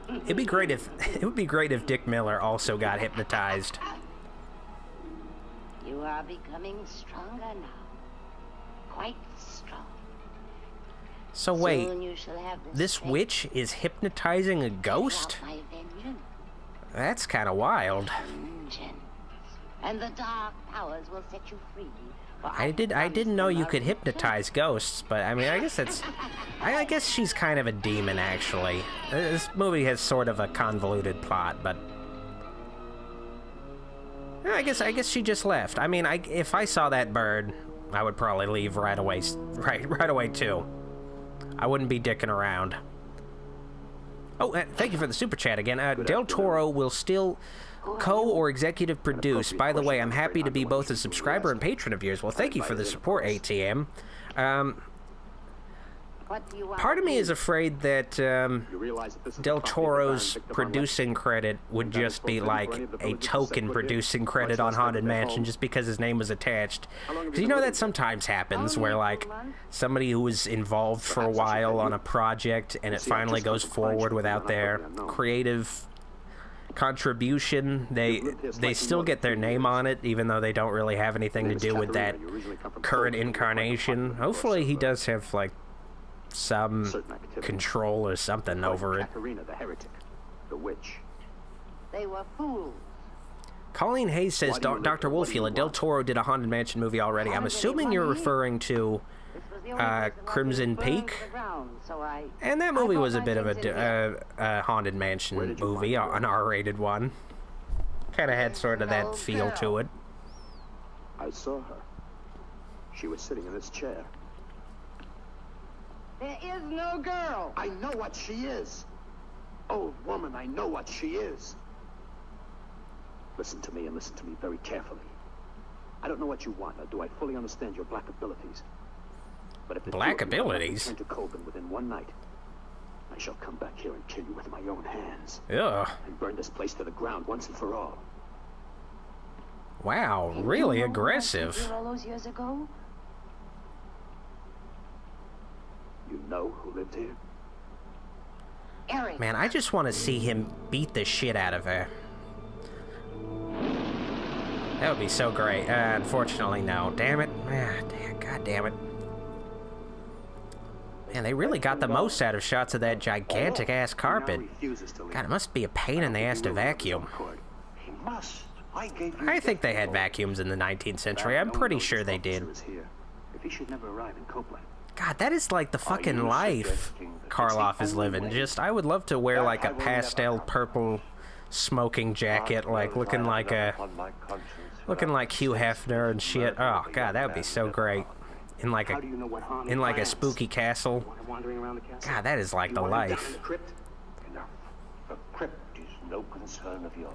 It would be great if Dick Miller also got hypnotized. You are becoming stronger now. Quite strong. So wait, Soon you shall have the this strength witch is hypnotizing a to ghost? wrought my vengeance. That's kind of wild. Vengeance. And the dark powers will set you free. for I didn't know you could hypnotize ghosts, but I mean, I guess that's, I guess she's kind of a demon actually. This movie has sort of a convoluted plot, but I guess she just left. I mean, if I saw that bird, I would probably leave right away too. I wouldn't be dicking around. Oh, thank you for the super chat again. Del Toro will still co- or executive produce. By the way, I'm happy to be both a subscriber and patron of yours. Well, thank you for the support, ATM. What do you want? Part of me is afraid that Del Toro's producing credit would just be like a token producing credit on Haunted Mansion just because his name was attached. Because you know that sometimes happens where like somebody who was involved for a while on a project and it finally goes forward without their creative contribution, they still get their name on it even though they don't really have anything to do with that current incarnation. Hopefully he does have like some control or something over it. The heretic, the witch. They were fools. Colleen Hayes says Dr. Wolfula, Del Toro did a Haunted Mansion movie already. I'm assuming you're referring to This was the only Crimson burned to Peak. the ground, so And that movie I was a bought bit of my things in a Haunted Mansion movie, an R-rated one. Kind of had sort of that feel to it. I saw her. She was sitting in this chair. There is no girl. I know what she is. Old woman, I know what she is. Listen to me and listen to me very carefully. I don't know what you want, nor do I fully understand your black abilities. But if the Black two of you abilities? return to Coben within one night, I shall come back here and kill you with my own hands. Ugh. And burn this place to the ground once and for all. Wow, really aggressive. All those years ago? You know who lived here? Eric. Man, I just want to see him beat the shit out of her. That would be so great. Unfortunately, no. Damn it. God damn it. Man, they really got the most out of shots of that gigantic-ass carpet. God, it must be a pain in the ass to vacuum. He must. I gave you I think they had vacuums in the 19th century. I'm pretty sure they did. If he should never arrive in Copeland. God, that is like the fucking life Karloff is living. Just, I would love to wear like a pastel purple smoking jacket, like looking like Hugh Hefner and shit. Oh God, that would be so great. In like a spooky castle. God, that is like the life. Enough. The crypt is no concern of yours.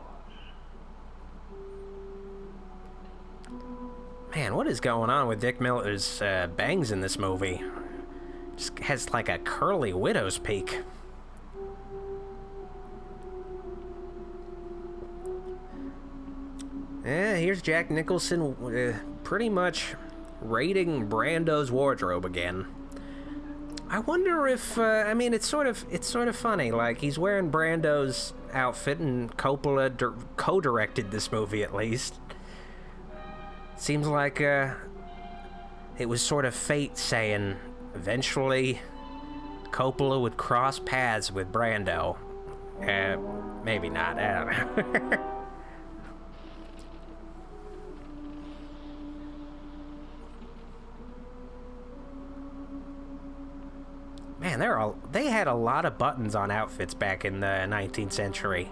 Man, what is going on with Dick Miller's bangs in this movie? Just has like a curly widow's peak. Yeah, here's Jack Nicholson pretty much raiding Brando's wardrobe again. I wonder if I mean it's sort of funny, like he's wearing Brando's outfit and Coppola co-directed this movie at least. Seems like it was sort of fate saying eventually Coppola would cross paths with Brando. Maybe not, I don't know. Man, they had a lot of buttons on outfits back in the 19th century.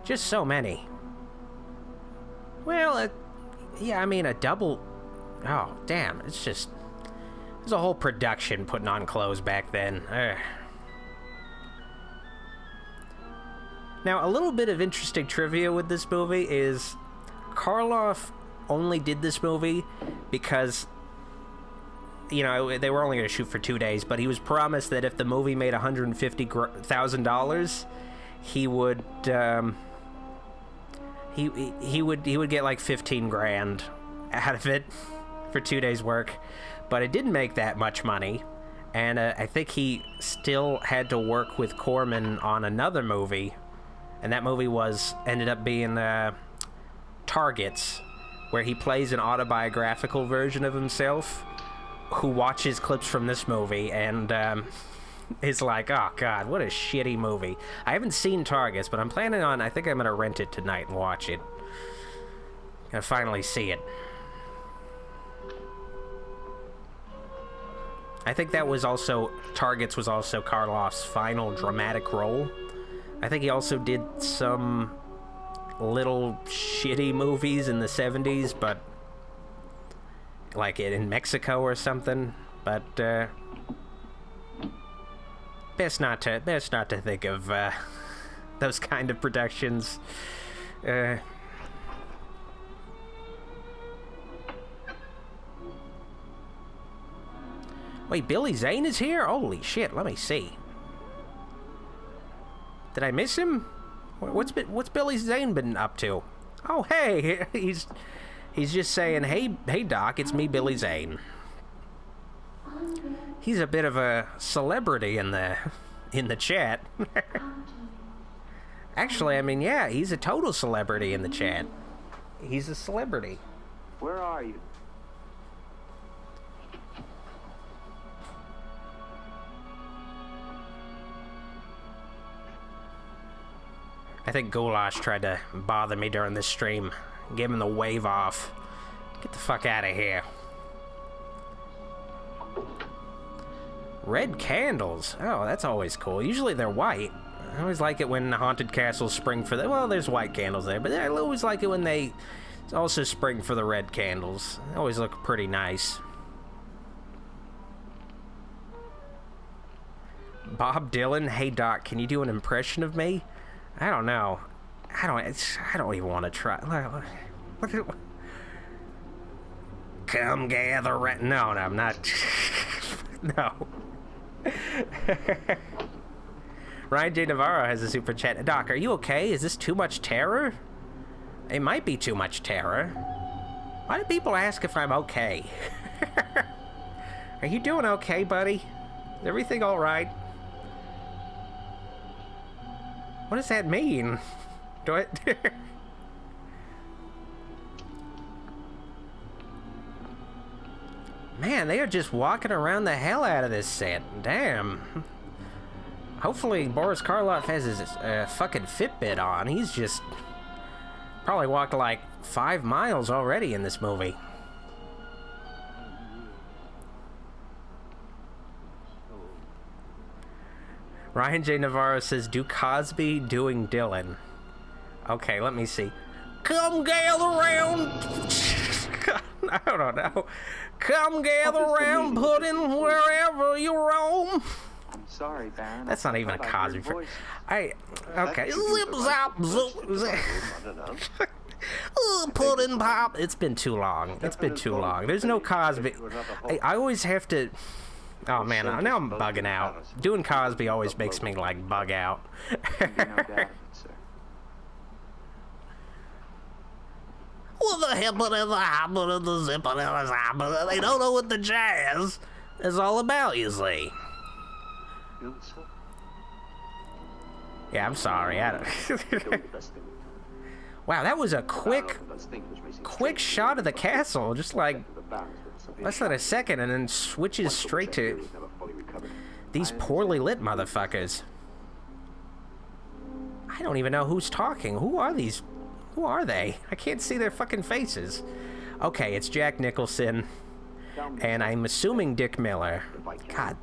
Just so many. Well, yeah, I mean, a double... Oh, damn, it's just... There's a whole production putting on clothes back then. Ugh. Now, a little bit of interesting trivia with this movie is Karloff only did this movie because... You know, they were only going to shoot for 2 days, but he was promised that if the movie made $150,000, he would he would get like 15 grand out of it for 2 days' work. But it didn't make that much money, and I think he still had to work with Corman on another movie, and that movie ended up being Targets, where he plays an autobiographical version of himself who watches clips from this movie and is like, oh God, what a shitty movie. I haven't seen Targets, but I think I'm gonna rent it tonight and watch it. Gonna finally see it. I think Targets was also Karloff's final dramatic role. I think he also did some little shitty movies in the 70s, but like in Mexico or something, but best not to think of those kind of productions. Wait, Billy Zane is here? Holy shit! Let me see. Did I miss him? What's Billy Zane been up to? Oh, hey, He's just saying, hey, Doc, it's me, Billy Zane. He's a bit of a celebrity in the chat. Actually, I mean, yeah, he's a total celebrity in the chat. He's a celebrity. Where are you? I think Goulash tried to bother me during this stream. Give him the wave off. Get the fuck out of here. Red candles. Oh, that's always cool. Usually they're white. I always like it when haunted castles spring for the... Well, there's white candles there, but I always like it when they also spring for the red candles. They always look pretty nice. Bob Dylan. Hey, Doc, can you do an impression of me? I don't know. I don't even want to try. Come gather round. No, I'm not. No. Ryan J. Navarro has a super chat. Doc, are you okay? Is this too much terror? It might be too much terror. Why do people ask if I'm okay? Are you doing okay, buddy? Is everything all right? What does that mean? Do I... Man, they are just walking around the hell out of this set. Damn. Hopefully Boris Karloff has his fucking Fitbit on. He's just probably walked like 5 miles already in this movie. Ryan J. Navarro says, do Cosby doing Dylan. Okay, let me see. Come gather round. I don't know. Come gather round, pudding wherever you roam. I'm sorry, Baron. That's not even a Cosby. Okay. Zip zap zoop zap. Pudding pop. It's been too long. It's been too long. There's no Cosby. I always have to. Oh man, now I'm bugging out. Doing Cosby always makes me like bug out. Well, the hippin' and the hoppin' and the zippin' and the zoppin', they don't know what the jazz is all about, you see. Yeah, I'm sorry. Wow, that was a quick shot of the castle, just like less than a second, and then switches straight to these poorly lit motherfuckers. I don't even know who's talking. Who are these? Who are they? I can't see their fucking faces. Okay, it's Jack Nicholson, and I'm assuming Dick Miller. God.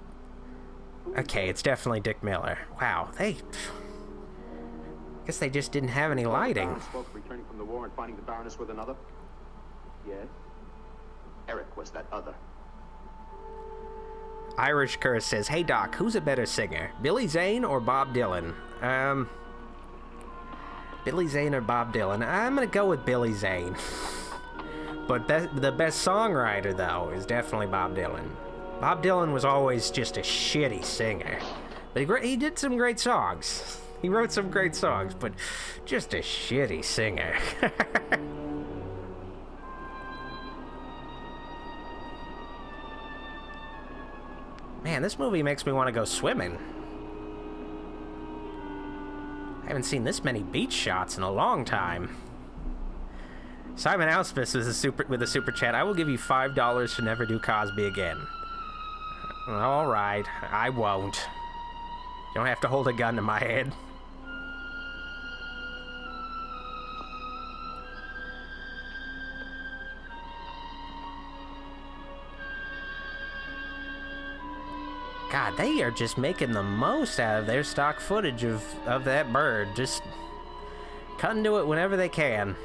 Okay, it's definitely Dick Miller. Wow, I guess they just didn't have any lighting. Returning from the war and finding the Baroness with another? Yes. Eric was that other. Irish Curse says, hey Doc, who's a better singer? Billy Zane or Bob Dylan? Billy Zane or Bob Dylan? I'm gonna go with Billy Zane. But the best songwriter, though, is definitely Bob Dylan. Bob Dylan was always just a shitty singer. But he did some great songs. He wrote some great songs, but just a shitty singer. Man, this movie makes me want to go swimming. I haven't seen this many beach shots in a long time. Simon Auspis with a super chat. I will give you $5 to never do Cosby again. All right, I won't. You don't have to hold a gun to my head. God, they are just making the most out of their stock footage of that bird. Just cutting to it whenever they can.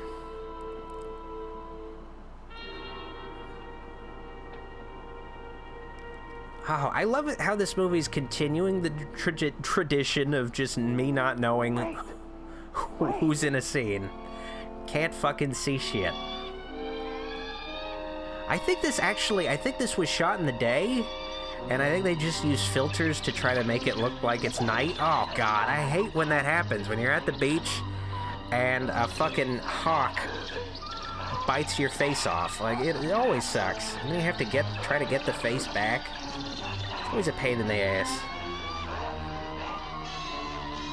Oh, I love it how this movie's continuing the tradition of just me not knowing who's in a scene. Can't fucking see shit. I think this was shot in the day. And I think they just use filters to try to make it look like it's night. Oh, God, I hate when that happens. When you're at the beach and a fucking hawk bites your face off. Like, it always sucks. And then you have to try to get the face back. It's always a pain in the ass.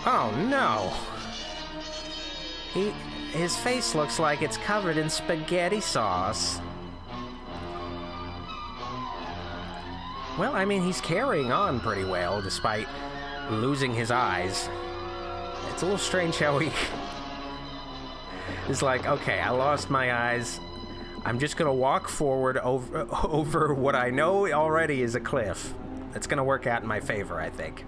Oh, no. His face looks like it's covered in spaghetti sauce. Well, I mean, he's carrying on pretty well, despite losing his eyes. It's a little strange how he is like, okay, I lost my eyes. I'm just gonna walk forward over what I know already is a cliff. It's gonna work out in my favor, I think.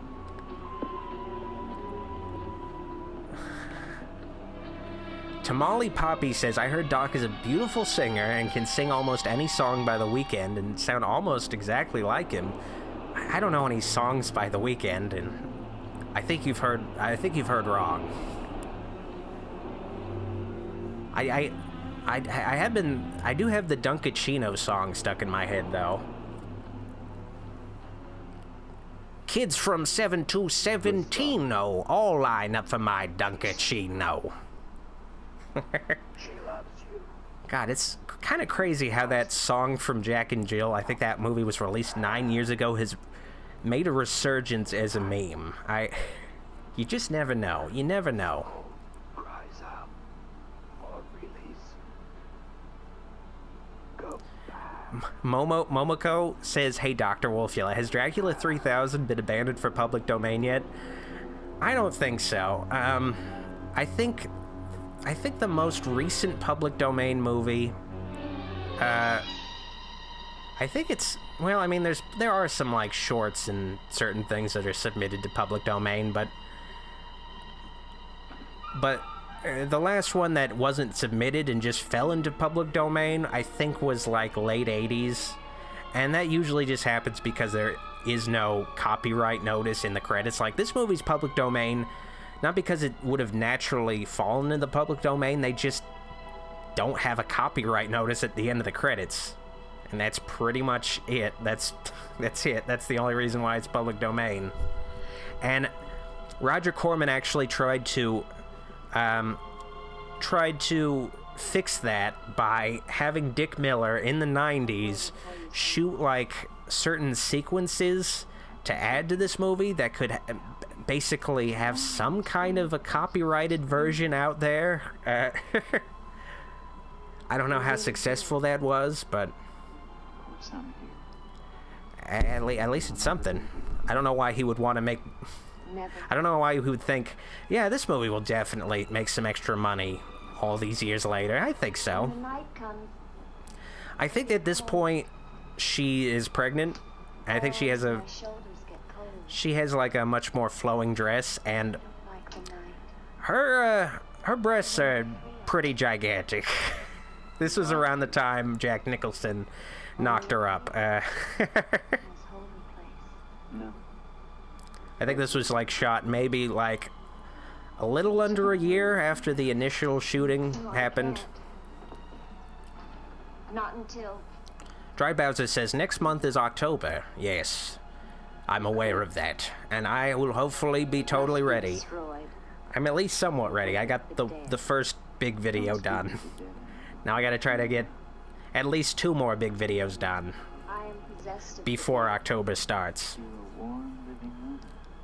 Tamale Poppy says, I heard Doc is a beautiful singer and can sing almost any song by The Weeknd and sound almost exactly like him. I don't know any songs by The Weeknd, and I think you've heard wrong. I do have the Dunkachino song stuck in my head, though. Kids from 7 to 17 all line up for my Dunkachino. She loves you. God, it's kind of crazy how that song from Jack and Jill, I think that movie was released 9 years ago, has made a resurgence as a meme. You just never know. You never know. Cries out for release. Go back. Momoko says, "Hey, Dr. Wolfula, has Dracula 3000 been abandoned for public domain yet?" I don't think so. I think the most recent public domain movie, I think it's, well, I mean, there are some, like, shorts and certain things that are submitted to public domain, but the last one that wasn't submitted and just fell into public domain, I think, was, like, late 80s, and that usually just happens because there is no copyright notice in the credits. Like, this movie's public domain, not because it would have naturally fallen in the public domain, they just don't have a copyright notice at the end of the credits. And that's pretty much it. That's it. That's the only reason why it's public domain. And Roger Corman actually tried to fix that by having Dick Miller in the 90s shoot, like, certain sequences to add to this movie that could basically have some kind of a copyrighted version out there. I don't know how successful that was, but at least it's something. I don't know why he would want to make... I don't know why he would think, yeah, this movie will definitely make some extra money all these years later. I think so. I think at this point, she is pregnant. I think she has like a much more flowing dress, and her breasts are pretty gigantic. This was around the time Jack Nicholson knocked her up. No. I think this was, like, shot maybe, like, a little under a year after the initial shooting happened. Not until... Dry Bowser says, next month is October. Yes, I'm aware of that, and I will hopefully be totally ready. I'm at least somewhat ready. I got the first big video done. Now I gotta try to get at least 2 more big videos done before October starts.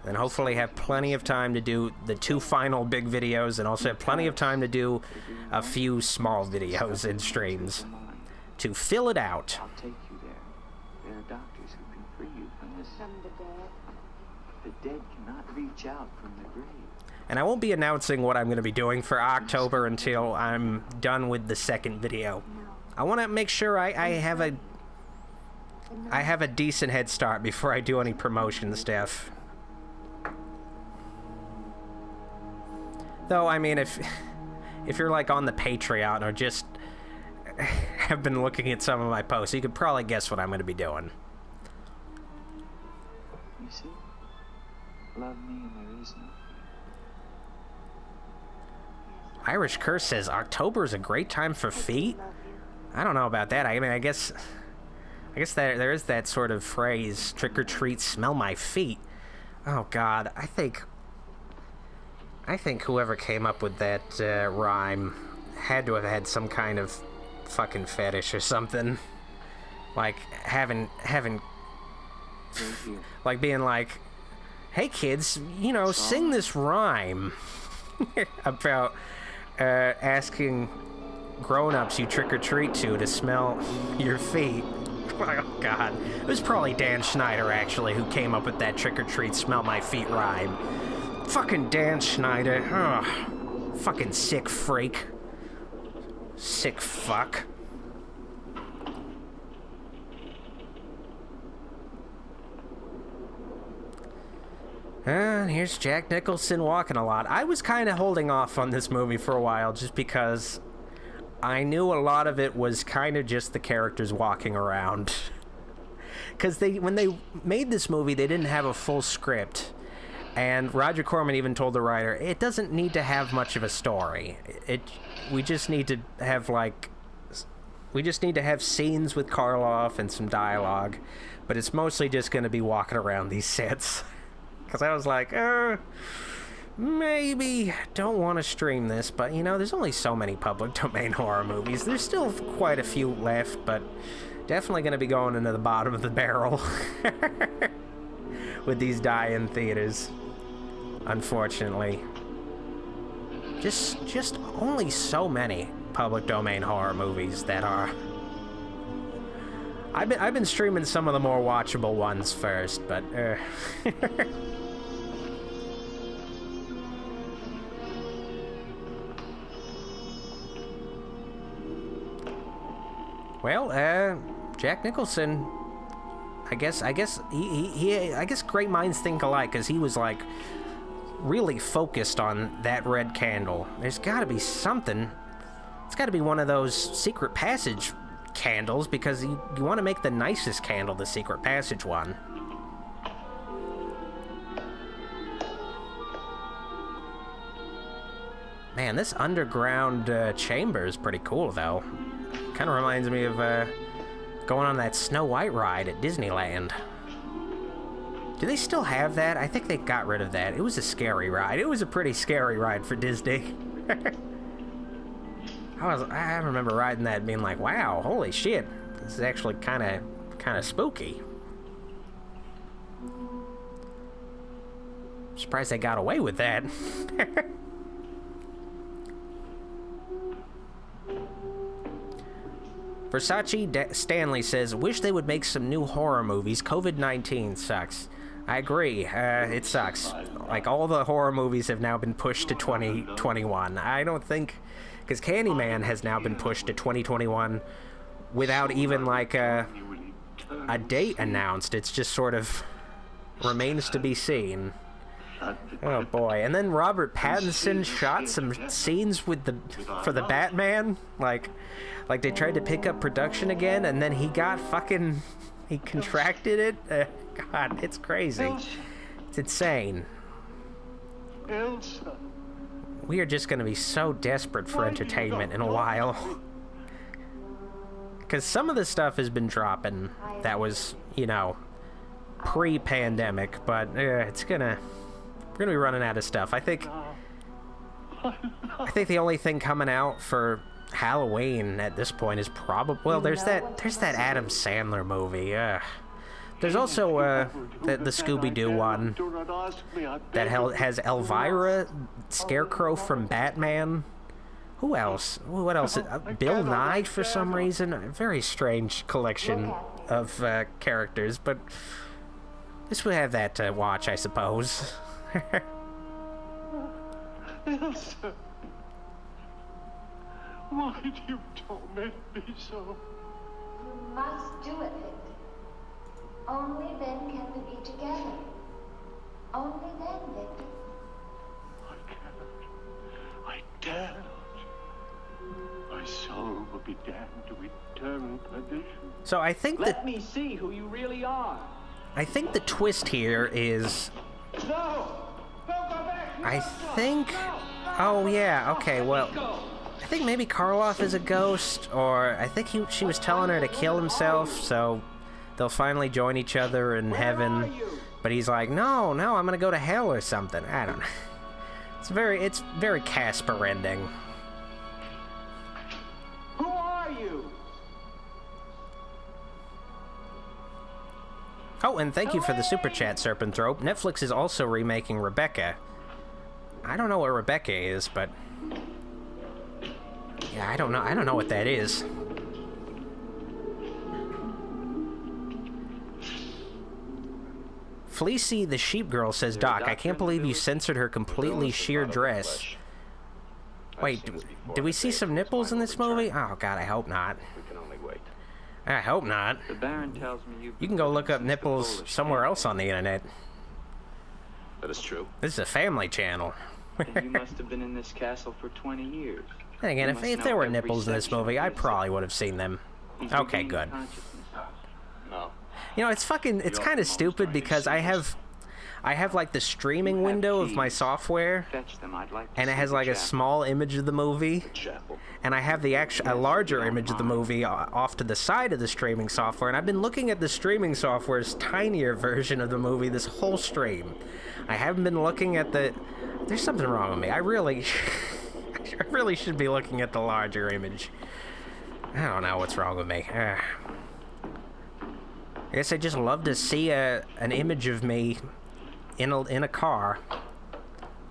And hopefully have plenty of time to do the 2 final big videos, and also have plenty of time to do a few small videos and streams to fill it out. I'll take you there. There are doctors who can free you from this. From the dead. The dead cannot reach out from the grave. And I won't be announcing what I'm going to be doing for October until I'm done with the second video. I want to make sure I have a decent head start before I do any promotion stuff. Though, I mean, if you're, like, on the Patreon or just have been looking at some of my posts, you could probably guess what I'm going to be doing. You see? Love me and there is no fear. Irish Curse says, October is a great time for feet? I don't know about that. I mean, I guess there is that sort of phrase, trick or treat, smell my feet. Oh, God, I think whoever came up with that rhyme had to have had some kind of fucking fetish or something. Like, having like, being like, hey, kids, you know, sing this rhyme about asking grown-ups you trick-or-treat to smell your feet. Oh, God. It was probably Dan Schneider, actually, who came up with that trick-or-treat, smell my feet rhyme. Fucking Dan Schneider. Ugh. Fucking sick freak. Sick fuck. Here's Jack Nicholson walking a lot. I was kind of holding off on this movie for a while just because I knew a lot of it was kind of just the characters walking around. Because when they made this movie, they didn't have a full script. And Roger Corman even told the writer, it doesn't need to have much of a story. We just need to have, like... We just need to have scenes with Karloff and some dialogue. But it's mostly just going to be walking around these sets. Because I was like, maybe don't want to stream this. But, you know, there's only so many public domain horror movies. There's still quite a few left, but definitely going to be going into the bottom of the barrel. With these die-in theaters. Unfortunately. Just only so many public domain horror movies that are... I've been streaming some of the more watchable ones first, but well, Jack Nicholson, I guess great minds think alike, because he was like really focused on that red candle. There's got to be something. It's got to be one of those secret passage candles, because you want to make the nicest candle the secret passage one. Man, this underground chamber is pretty cool, though. Kind of reminds me of going on that Snow White ride at Disneyland. Do they still have that? I think they got rid of that. It was a scary ride. It was a pretty scary ride for Disney. I remember riding that and being like, wow, holy shit. This is actually kind of spooky. Surprised they got away with that. Versace Stanley says, wish they would make some new horror movies. COVID-19 sucks. I agree. It sucks. Like, all the horror movies have now been pushed to 2021. I don't think... Because Candyman has now been pushed to 2021 without even, like, a date announced. It's just sort of remains to be seen. Oh, boy. And then Robert Pattinson shot some scenes for the Batman. Like they tried to pick up production again, and then he got fucking... He contracted it. God, it's crazy. It's insane. Elsa. We are just going to be so desperate for entertainment in a while. Because some of the stuff has been dropping that was, you know, pre-pandemic, but it's gonna... We're going to be running out of stuff. I think the only thing coming out for Halloween at this point is probably... Well, there's that Adam Sandler movie. There's also the Scooby-Doo one that has Elvira, Scarecrow from Batman. Who else? What else? Bill Nye, for some reason. A very strange collection of characters, but this would have that to watch, I suppose. Elsa, why do you torment me so? You must do it, Victor. Only then can we be together. Only then, Victor. I cannot. I dare not. My soul will be damned to eternal perdition. So I think Let me see who you really are. I think the twist here is... No! Don't go back! I think... Oh, yeah, okay, well... I think maybe Karloff is a ghost, or I think she was telling her to kill himself, so they'll finally join each other in heaven. But he's like, no, I'm gonna go to hell or something. I don't know. It's very Casper ending. Who are you? Oh, and thank you for the super chat, Serpenthrope. Netflix is also remaking Rebecca. I don't know what Rebecca is, but... Yeah, I don't know what that is. Fleecy the Sheep Girl says, Doc, I can't believe you censored her completely sheer dress. Wait, did we see some nipples in this movie? Oh, God, I hope not. I hope not. The Baron tells me You can go look up nipples somewhere else on the internet. That is true. This is a family channel. and you must have been in this castle for 20 years. And again, if there were nipples in this movie, I probably would have seen them. Okay, good. No. You know, it's kind of stupid because I have I have like the streaming window of my software, Fetch them. I'd like to and it see has the like a chapel. small image of the movie, Chapel. and I have the a larger image of the movie off to the side of the streaming software, and I've been looking at the streaming software's tinier version of the movie this whole stream. I haven't been looking at the... There's something wrong with me. I really should be looking at the larger image. I don't know what's wrong with me. I guess I just love to see an image of me in a car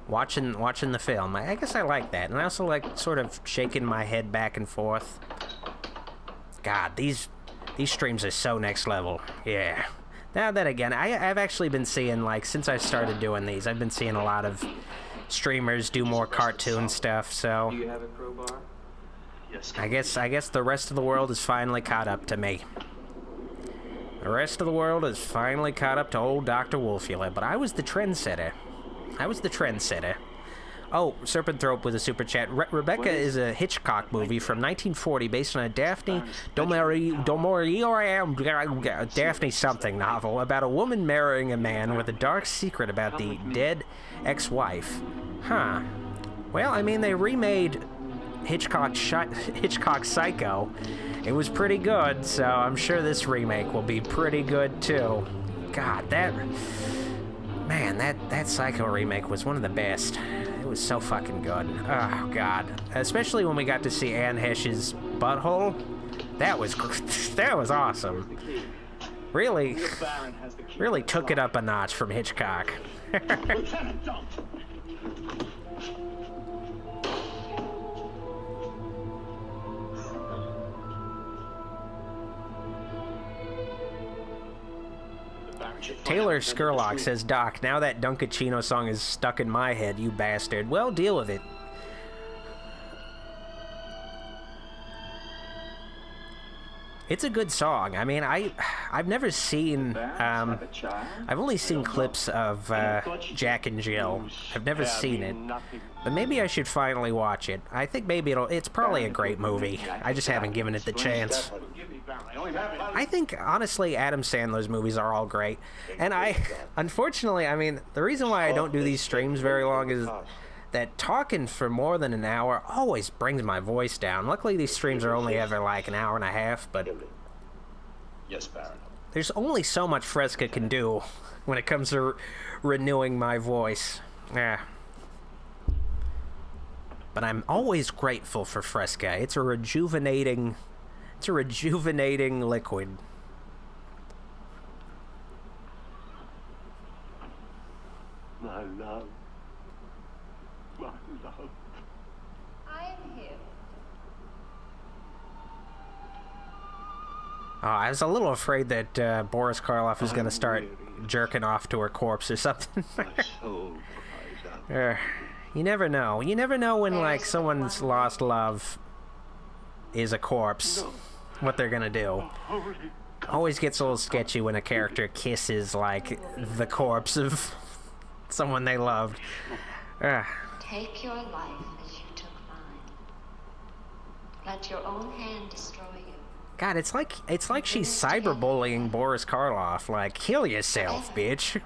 watching the film. I guess I like that, and I also like sort of shaking my head back and forth. God, these streams are so next level. Yeah. Now that again, I've actually been seeing, like, since I started doing these, I've been seeing a lot of streamers do more cartoon stuff. So Do you have a crowbar? Yes. I guess the rest of the world is finally caught up to me. The rest of the world is finally caught up to old Dr. Wolfula, but I was the trendsetter. Oh, Serpent Throat with a super chat. Rebecca is a Hitchcock movie from 1940 based on a Daphne Daphne something novel about a woman marrying a man with a dark secret about the dead ex-wife. Huh. Well, I mean, they remade Hitchcock Psycho. It was pretty good, so I'm sure this remake will be pretty good too. God, that Psycho remake was one of the best. It was so fucking good. Oh God, especially when we got to see Anne Heche's butthole. That was awesome. Really took it up a notch from Hitchcock. Lieutenant, don't! Taylor Skurlock says, Doc, now that Dunkachino song is stuck in my head, you bastard. Well, deal with it. It's a good song. I mean, I've never seen, I've only seen clips of Jack and Jill. I've never seen it. But maybe I should finally watch it. I think maybe it's probably a great movie. I just haven't given it the chance. I think, honestly, Adam Sandler's movies are all great. And unfortunately, I mean, the reason why I don't do these streams very long is that talking for more than an hour always brings my voice down. Luckily, these streams are only ever like an hour and a half, but Yes, Baron. there's only so much Fresca can do when it comes to renewing my voice. Yeah. But I'm always grateful for Fresca. It's a rejuvenating liquid. My love. My love. I am here. I was a little afraid that Boris Karloff was going to start jerking off to her corpse or something. My soul cries out. You never know. You never know when, like, someone's lost love is a corpse, what they're going to do. Always gets a little sketchy when a character kisses, like, the corpse of someone they loved. Take your life as you took mine. Let your own hand destroy you. God, it's like she's cyberbullying Boris Karloff. Like, kill yourself, bitch.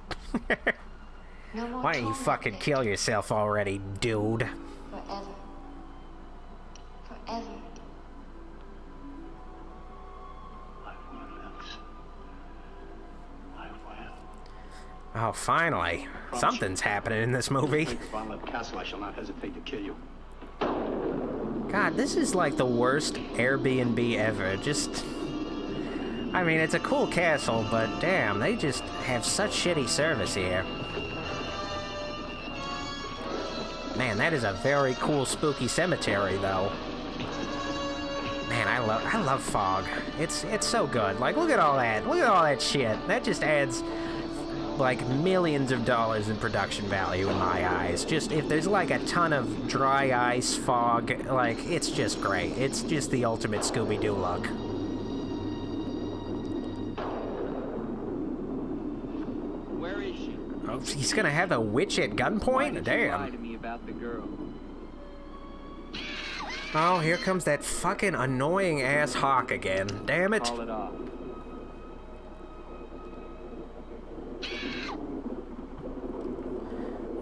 No more Why don't you torment, fucking baby. kill yourself already, dude? Forever. Forever. I will, Elsa. I will. Oh, finally. Something's happening in this movie. If I'm at Castle, I shall not hesitate to kill you. God, this is like the worst Airbnb ever. Just... I mean, it's a cool castle, but damn, they just have such shitty service here. Man, that is a very cool, spooky cemetery, though. Man, I love fog. It's so good. Like, look at all that. Look at all that shit. That just adds, like, millions of dollars in production value in my eyes. Just, if there's, like, a ton of dry ice, fog, like, it's just great. It's just the ultimate Scooby-Doo look. Where is she? Oh, he's gonna have a witch at Why gunpoint? did you lie Damn. to me about the girl? Oh, here comes that fucking annoying-ass hawk again. Damn it. Call it off.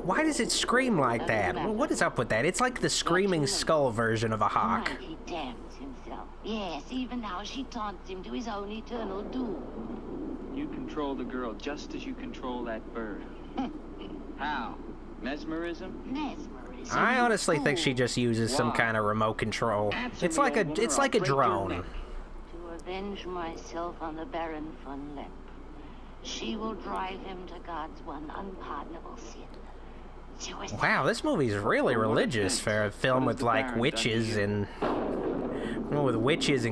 Why does it scream like that? What is up with that? It's like the screaming skull version of a hawk. Tonight he damns himself. Yes, even now she taunts him to his own eternal doom. You control the girl just as you control that bird. How? Mesmerism? Mesmerism. I honestly think she just uses some kind of remote control. It's like a drone. To avenge myself on the Baron von Lepp. She will drive him to God's one unpardonable sin. Suicide. Wow, this movie's really religious for a film with like witches and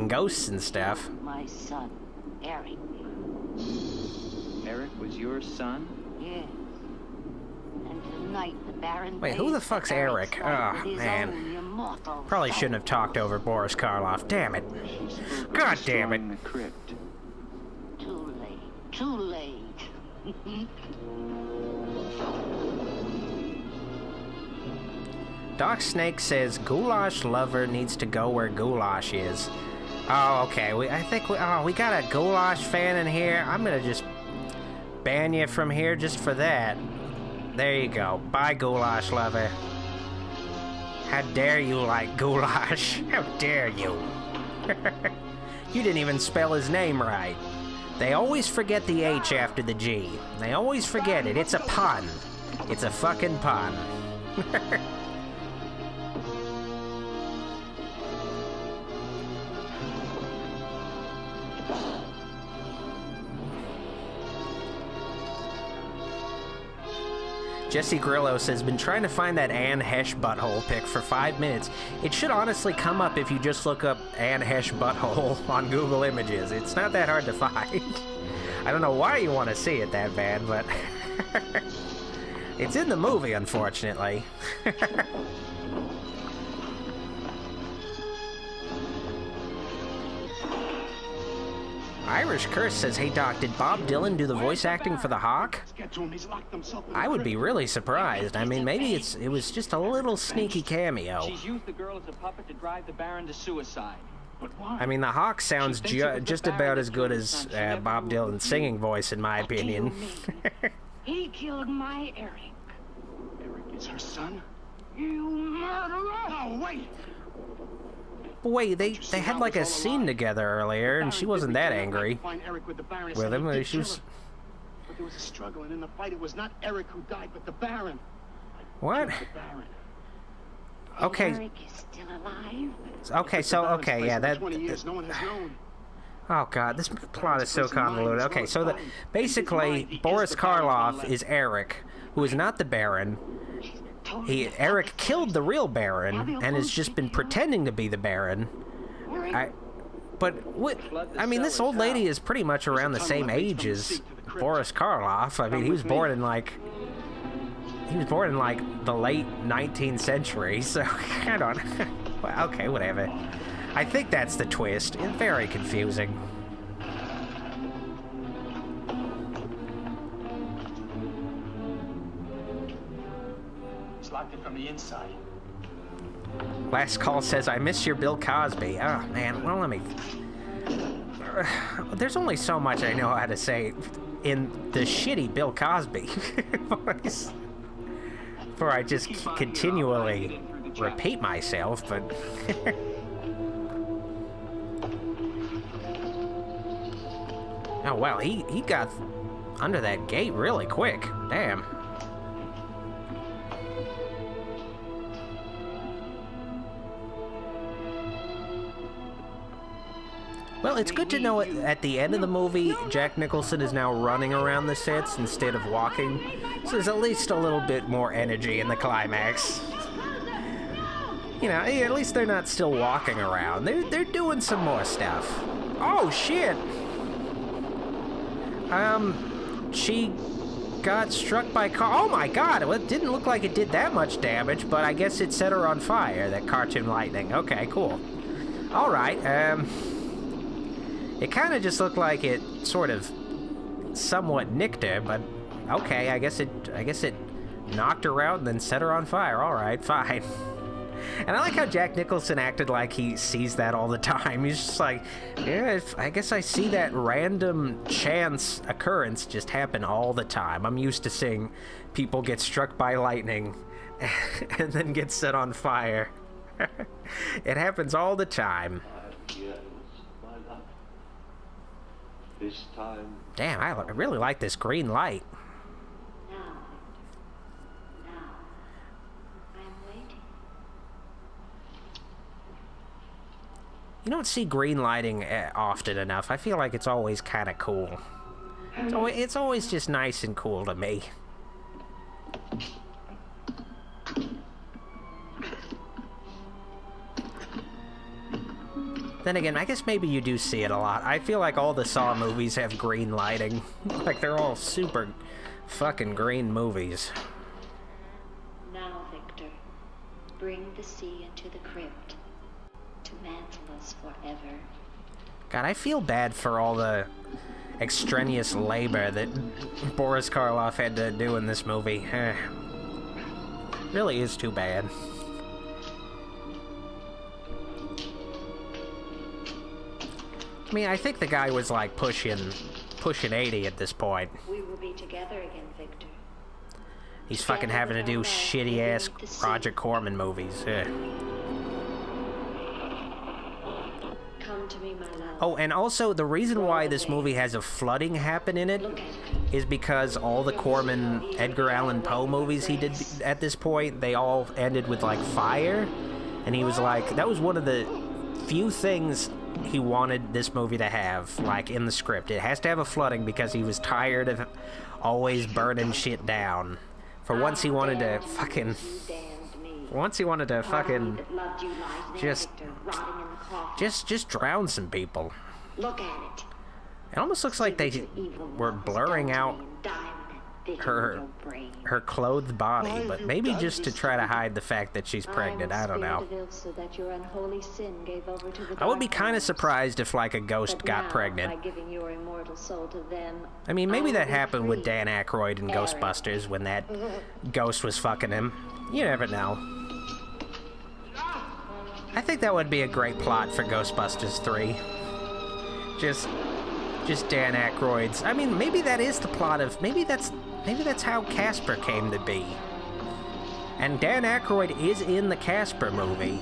ghosts and stuff. My son, Eric. Eric was your son? Yes. And tonight the Baron. Wait, who the fuck's Eric? Oh, man. Probably shouldn't have talked over Boris Karloff. Damn it. God damn it. The crypt. Too late. Too late. Doc Snake says Goulash Lover needs to go where Goulash is. Oh, okay. We got a Goulash fan in here. I'm gonna just ban you from here just for that. There you go. Bye, Goulash Lover. How dare you like Goulash? How dare you? You didn't even spell his name right. They always forget the H after the G. They always forget it. It's a pun. It's a fucking pun. Jesse Grillo says, been trying to find that Anne Hesh butthole pic for 5 minutes. It should honestly come up if you just look up Anne Hesh butthole on Google Images. It's not that hard to find. I don't know why you want to see it that bad, but it's in the movie, unfortunately. Irish Curse says, hey Doc, did Bob Dylan do the voice acting for the Hawk? I would be really surprised. I mean, maybe it was just a little sneaky cameo. She's used the girl as a puppet to drive the Baron to suicide. But why? I mean, the Hawk sounds just about as good as Bob Dylan's singing voice, in my opinion. He killed my Eric. Eric is her son? You murderer! No, wait! But wait, they had like a scene together earlier, and she wasn't that angry with him. She was... But there was a struggle, and in the fight, it was not Eric who died, but the Baron. What? Okay. Eric is still alive. Okay, yeah, that... 20 years, no one has known. Oh god, this plot is so convoluted. Okay, so basically, Boris Karloff is Eric, who is not the Baron. Eric killed the real Baron and has just been pretending to be the Baron. I mean, this old lady is pretty much around the same age as Boris Karloff. I mean, he was born in like the late 19th century, so I don't. Well, okay, whatever. I think that's the twist. It's very confusing. Locked it from the inside. Last call says, I miss your Bill Cosby. Oh, man. Well, let me... There's only so much I know how to say in the shitty Bill Cosby voice. Before I just continually repeat myself, but... Oh, wow. He got under that gate really quick. Damn. Well, it's good to know at the end of the movie, Jack Nicholson is now running around the sets instead of walking. So there's at least a little bit more energy in the climax. You know, at least they're not still walking around. They're doing some more stuff. Oh, shit! She got struck by car. Oh my god! Well, it didn't look like it did that much damage, but I guess it set her on fire, that cartoon lightning. Okay, cool. Alright, it kind of just looked like it sort of somewhat nicked her, but okay, I guess it knocked her out and then set her on fire. All right, fine. And I like how Jack Nicholson acted like he sees that all the time. He's just like, yeah, I guess I see that random chance occurrence just happen all the time. I'm used to seeing people get struck by lightning and then get set on fire. It happens all the time. Yes, my love. This time. Damn, I really like this green light. Now, I'm waiting. You don't see green lighting often enough. I feel like it's always kind of cool. It's always just nice and cool to me. Then again, I guess maybe you do see it a lot. I feel like all the Saw movies have green lighting. Like, they're all super fucking green movies. Now, Victor, bring the sea into the crypt to mantle us forever. God, I feel bad for all the extraneous labor that Boris Karloff had to do in this movie. Really is too bad. I mean, I think the guy was like pushing 80 at this point. We will be together again, Victor. He's fucking having to do shitty ass Roger Corman movies. Come to me, my love. Oh, and also the reason why this movie has a flooding happen in it is because all the Corman Edgar Allan Poe movies he did at this point, they all ended with like fire. And he was like, that was one of the few things he wanted this movie to have, like, in the script. It has to have a flooding because he was tired of always burning shit down. For once he wanted to fucking... just drown some people. Look at it. It almost looks like they were blurring out her clothed body, but maybe just to try to hide the fact that she's pregnant. I don't know. I would be kind of surprised if, like, a ghost got pregnant. I mean, maybe that happened with Dan Aykroyd in Ghostbusters when that ghost was fucking him. You never know. I think that would be a great plot for Ghostbusters 3. Just Dan Aykroyd's. I mean, maybe that is the plot of... Maybe that's how Casper came to be. And Dan Aykroyd is in the Casper movie.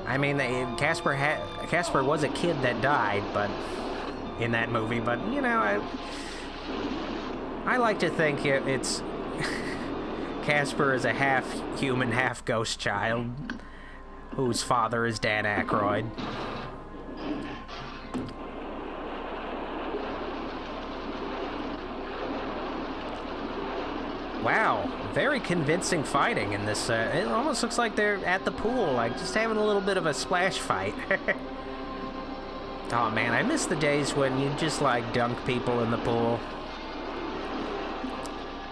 I mean, Casper was a kid that died, but in that movie. But, you know, I like to think it's Casper is a half-human, half-ghost child whose father is Dan Aykroyd. Wow, very convincing fighting in this. It almost looks like they're at the pool, like just having a little bit of a splash fight. Oh man, I miss the days when you just like dunk people in the pool.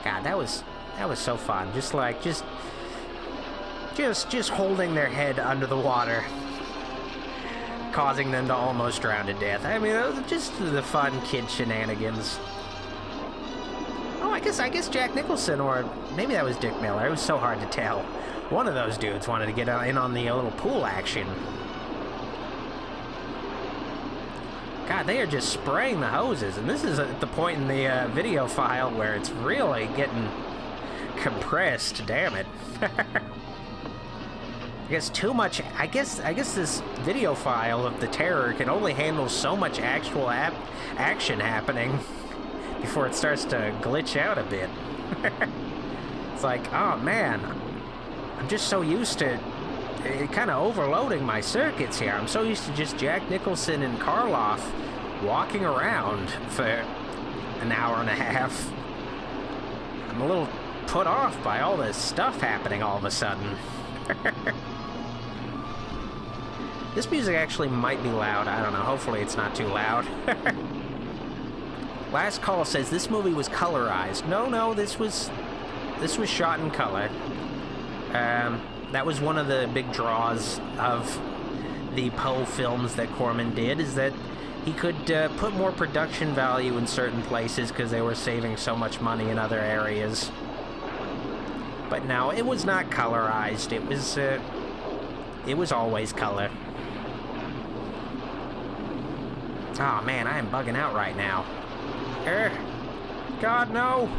God, that was so fun. Just holding their head under the water, causing them to almost drown to death. I mean, those are just the fun kid shenanigans. Oh, I guess Jack Nicholson, or maybe that was Dick Miller. It was so hard to tell. One of those dudes wanted to get in on the little pool action. God, they are just spraying the hoses, and this is at the point in the video file where it's really getting compressed. Damn it. I guess too much. I guess this video file of The Terror can only handle so much actual action happening before it starts to glitch out a bit. It's like, oh man, I'm just so used to kind of overloading my circuits here. I'm so used to just Jack Nicholson and Karloff walking around for an hour and a half. I'm a little put off by all this stuff happening all of a sudden. This music actually might be loud. I don't know. Hopefully it's not too loud. Last Call says this movie was colorized. No, this was shot in color. That was one of the big draws of the Poe films that Corman did, is that he could put more production value in certain places because they were saving so much money in other areas. But no, it was not colorized. It was It was always color. Oh man, I am bugging out right now. God, no!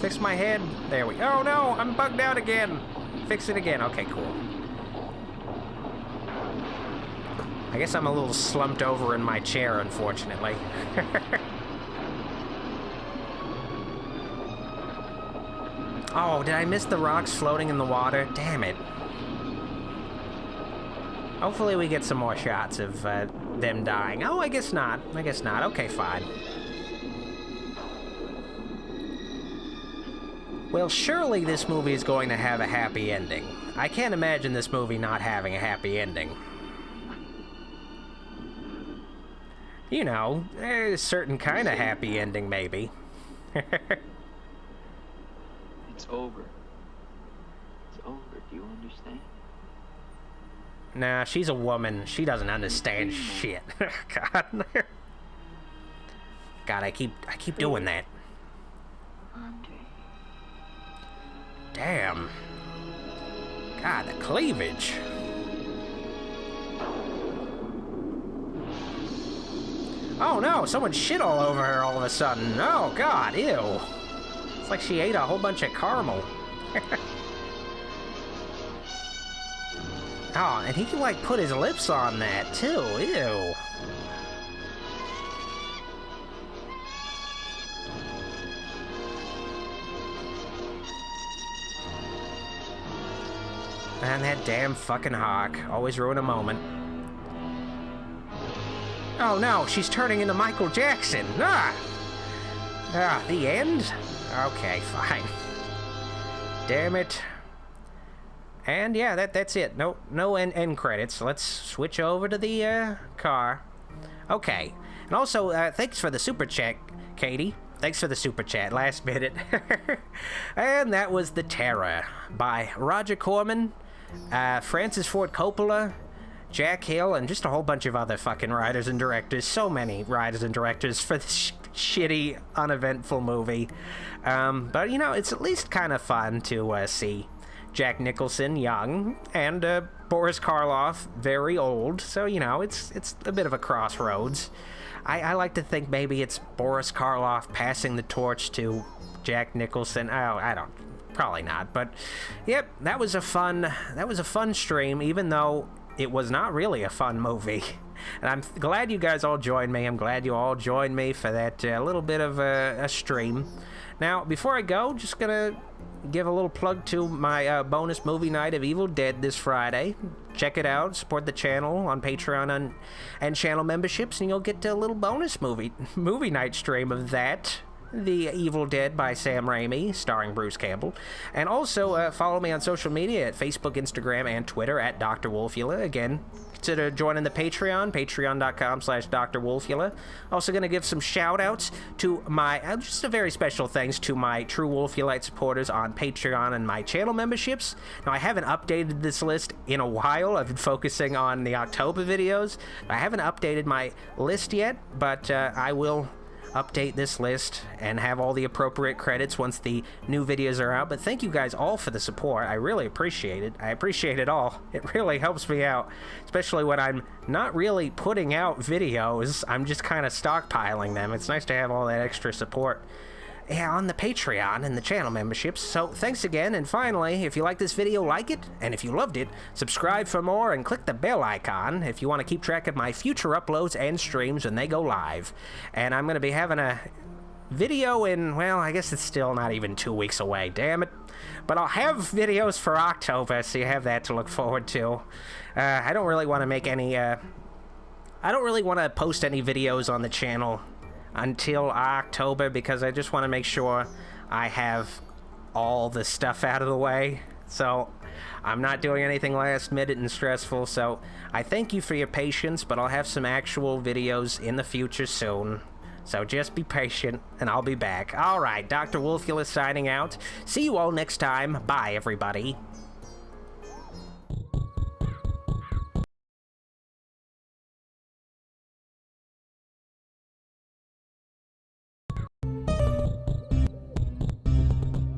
Fix my head. There we go. Oh no, I'm bugged out again. Fix it again. Okay, cool. I guess I'm a little slumped over in my chair, unfortunately. Oh, did I miss the rocks floating in the water? Damn it. Hopefully we get some more shots of them dying. Oh, I guess not. I guess not. Okay, fine. Well, surely this movie is going to have a happy ending. I can't imagine this movie not having a happy ending. You know, a certain kind of happy ending, maybe. It's over. It's over. Do you understand? Nah, she's a woman. She doesn't understand shit. God. God, I keep doing that. Andre. Damn. God, the cleavage. Oh no, someone shit all over her all of a sudden. Oh God, ew. It's like she ate a whole bunch of caramel. Oh, and he can like put his lips on that too, ew. And that damn fucking hawk. Always ruin a moment. Oh no, she's turning into Michael Jackson. The end? Okay, fine. Damn it. And yeah, that's it. No end credits. Let's switch over to the car. Okay. And also, thanks for the super chat, Katie. Thanks for the super chat, last minute. And that was The Terror by Roger Corman, Francis Ford Coppola, Jack Hill, and just a whole bunch of other fucking writers and directors. So many writers and directors for this shitty, uneventful movie. But, you know, it's at least kind of fun to see Jack Nicholson young and Boris Karloff very old. So, you know, it's a bit of a crossroads. I like to think maybe it's Boris Karloff passing the torch to Jack Nicholson. Oh, I don't... Probably not. But, yep, that was a fun stream, even though it was not really a fun movie. And I'm glad you guys all joined me. I'm glad you all joined me for that little bit of a stream. Now, before I go, just gonna give a little plug to my bonus movie night of Evil Dead this Friday. Check it out. Support the channel on Patreon and channel memberships, and you'll get a little bonus movie night stream of that. The Evil Dead by Sam Raimi, starring Bruce Campbell. And also, follow me on social media at Facebook, Instagram, and Twitter at Dr. Wolfula. Again, consider joining the Patreon, patreon.com/Dr. Wolfula. Also going to give some shout-outs to my, just a very special thanks to my True Wolfulite supporters on Patreon and my channel memberships. Now, I haven't updated this list in a while. I've been focusing on the October videos. I haven't updated my list yet, but I will update this list and have all the appropriate credits once the new videos are out. But thank you guys all for the support. I really appreciate it. I appreciate it all. It really helps me out, especially when I'm not really putting out videos. I'm just kind of stockpiling them. It's nice to have all that extra support on the Patreon and the channel memberships. So thanks again, and finally, if you like this video, like it, and if you loved it, subscribe for more and click the bell icon if you want to keep track of my future uploads and streams when they go live. And I'm going to be having a video in, well, I guess it's still not even 2 weeks away, damn it. But I'll have videos for October, so you have that to look forward to. I don't really want to make any, I don't really want to post any videos on the channel until October, because I just want to make sure I have all the stuff out of the way. So I'm not doing anything last minute and stressful. So I thank you for your patience, but I'll have some actual videos in the future soon. So just be patient, and I'll be back. All right, Dr. Wolfula signing out. See you all next time. Bye, everybody.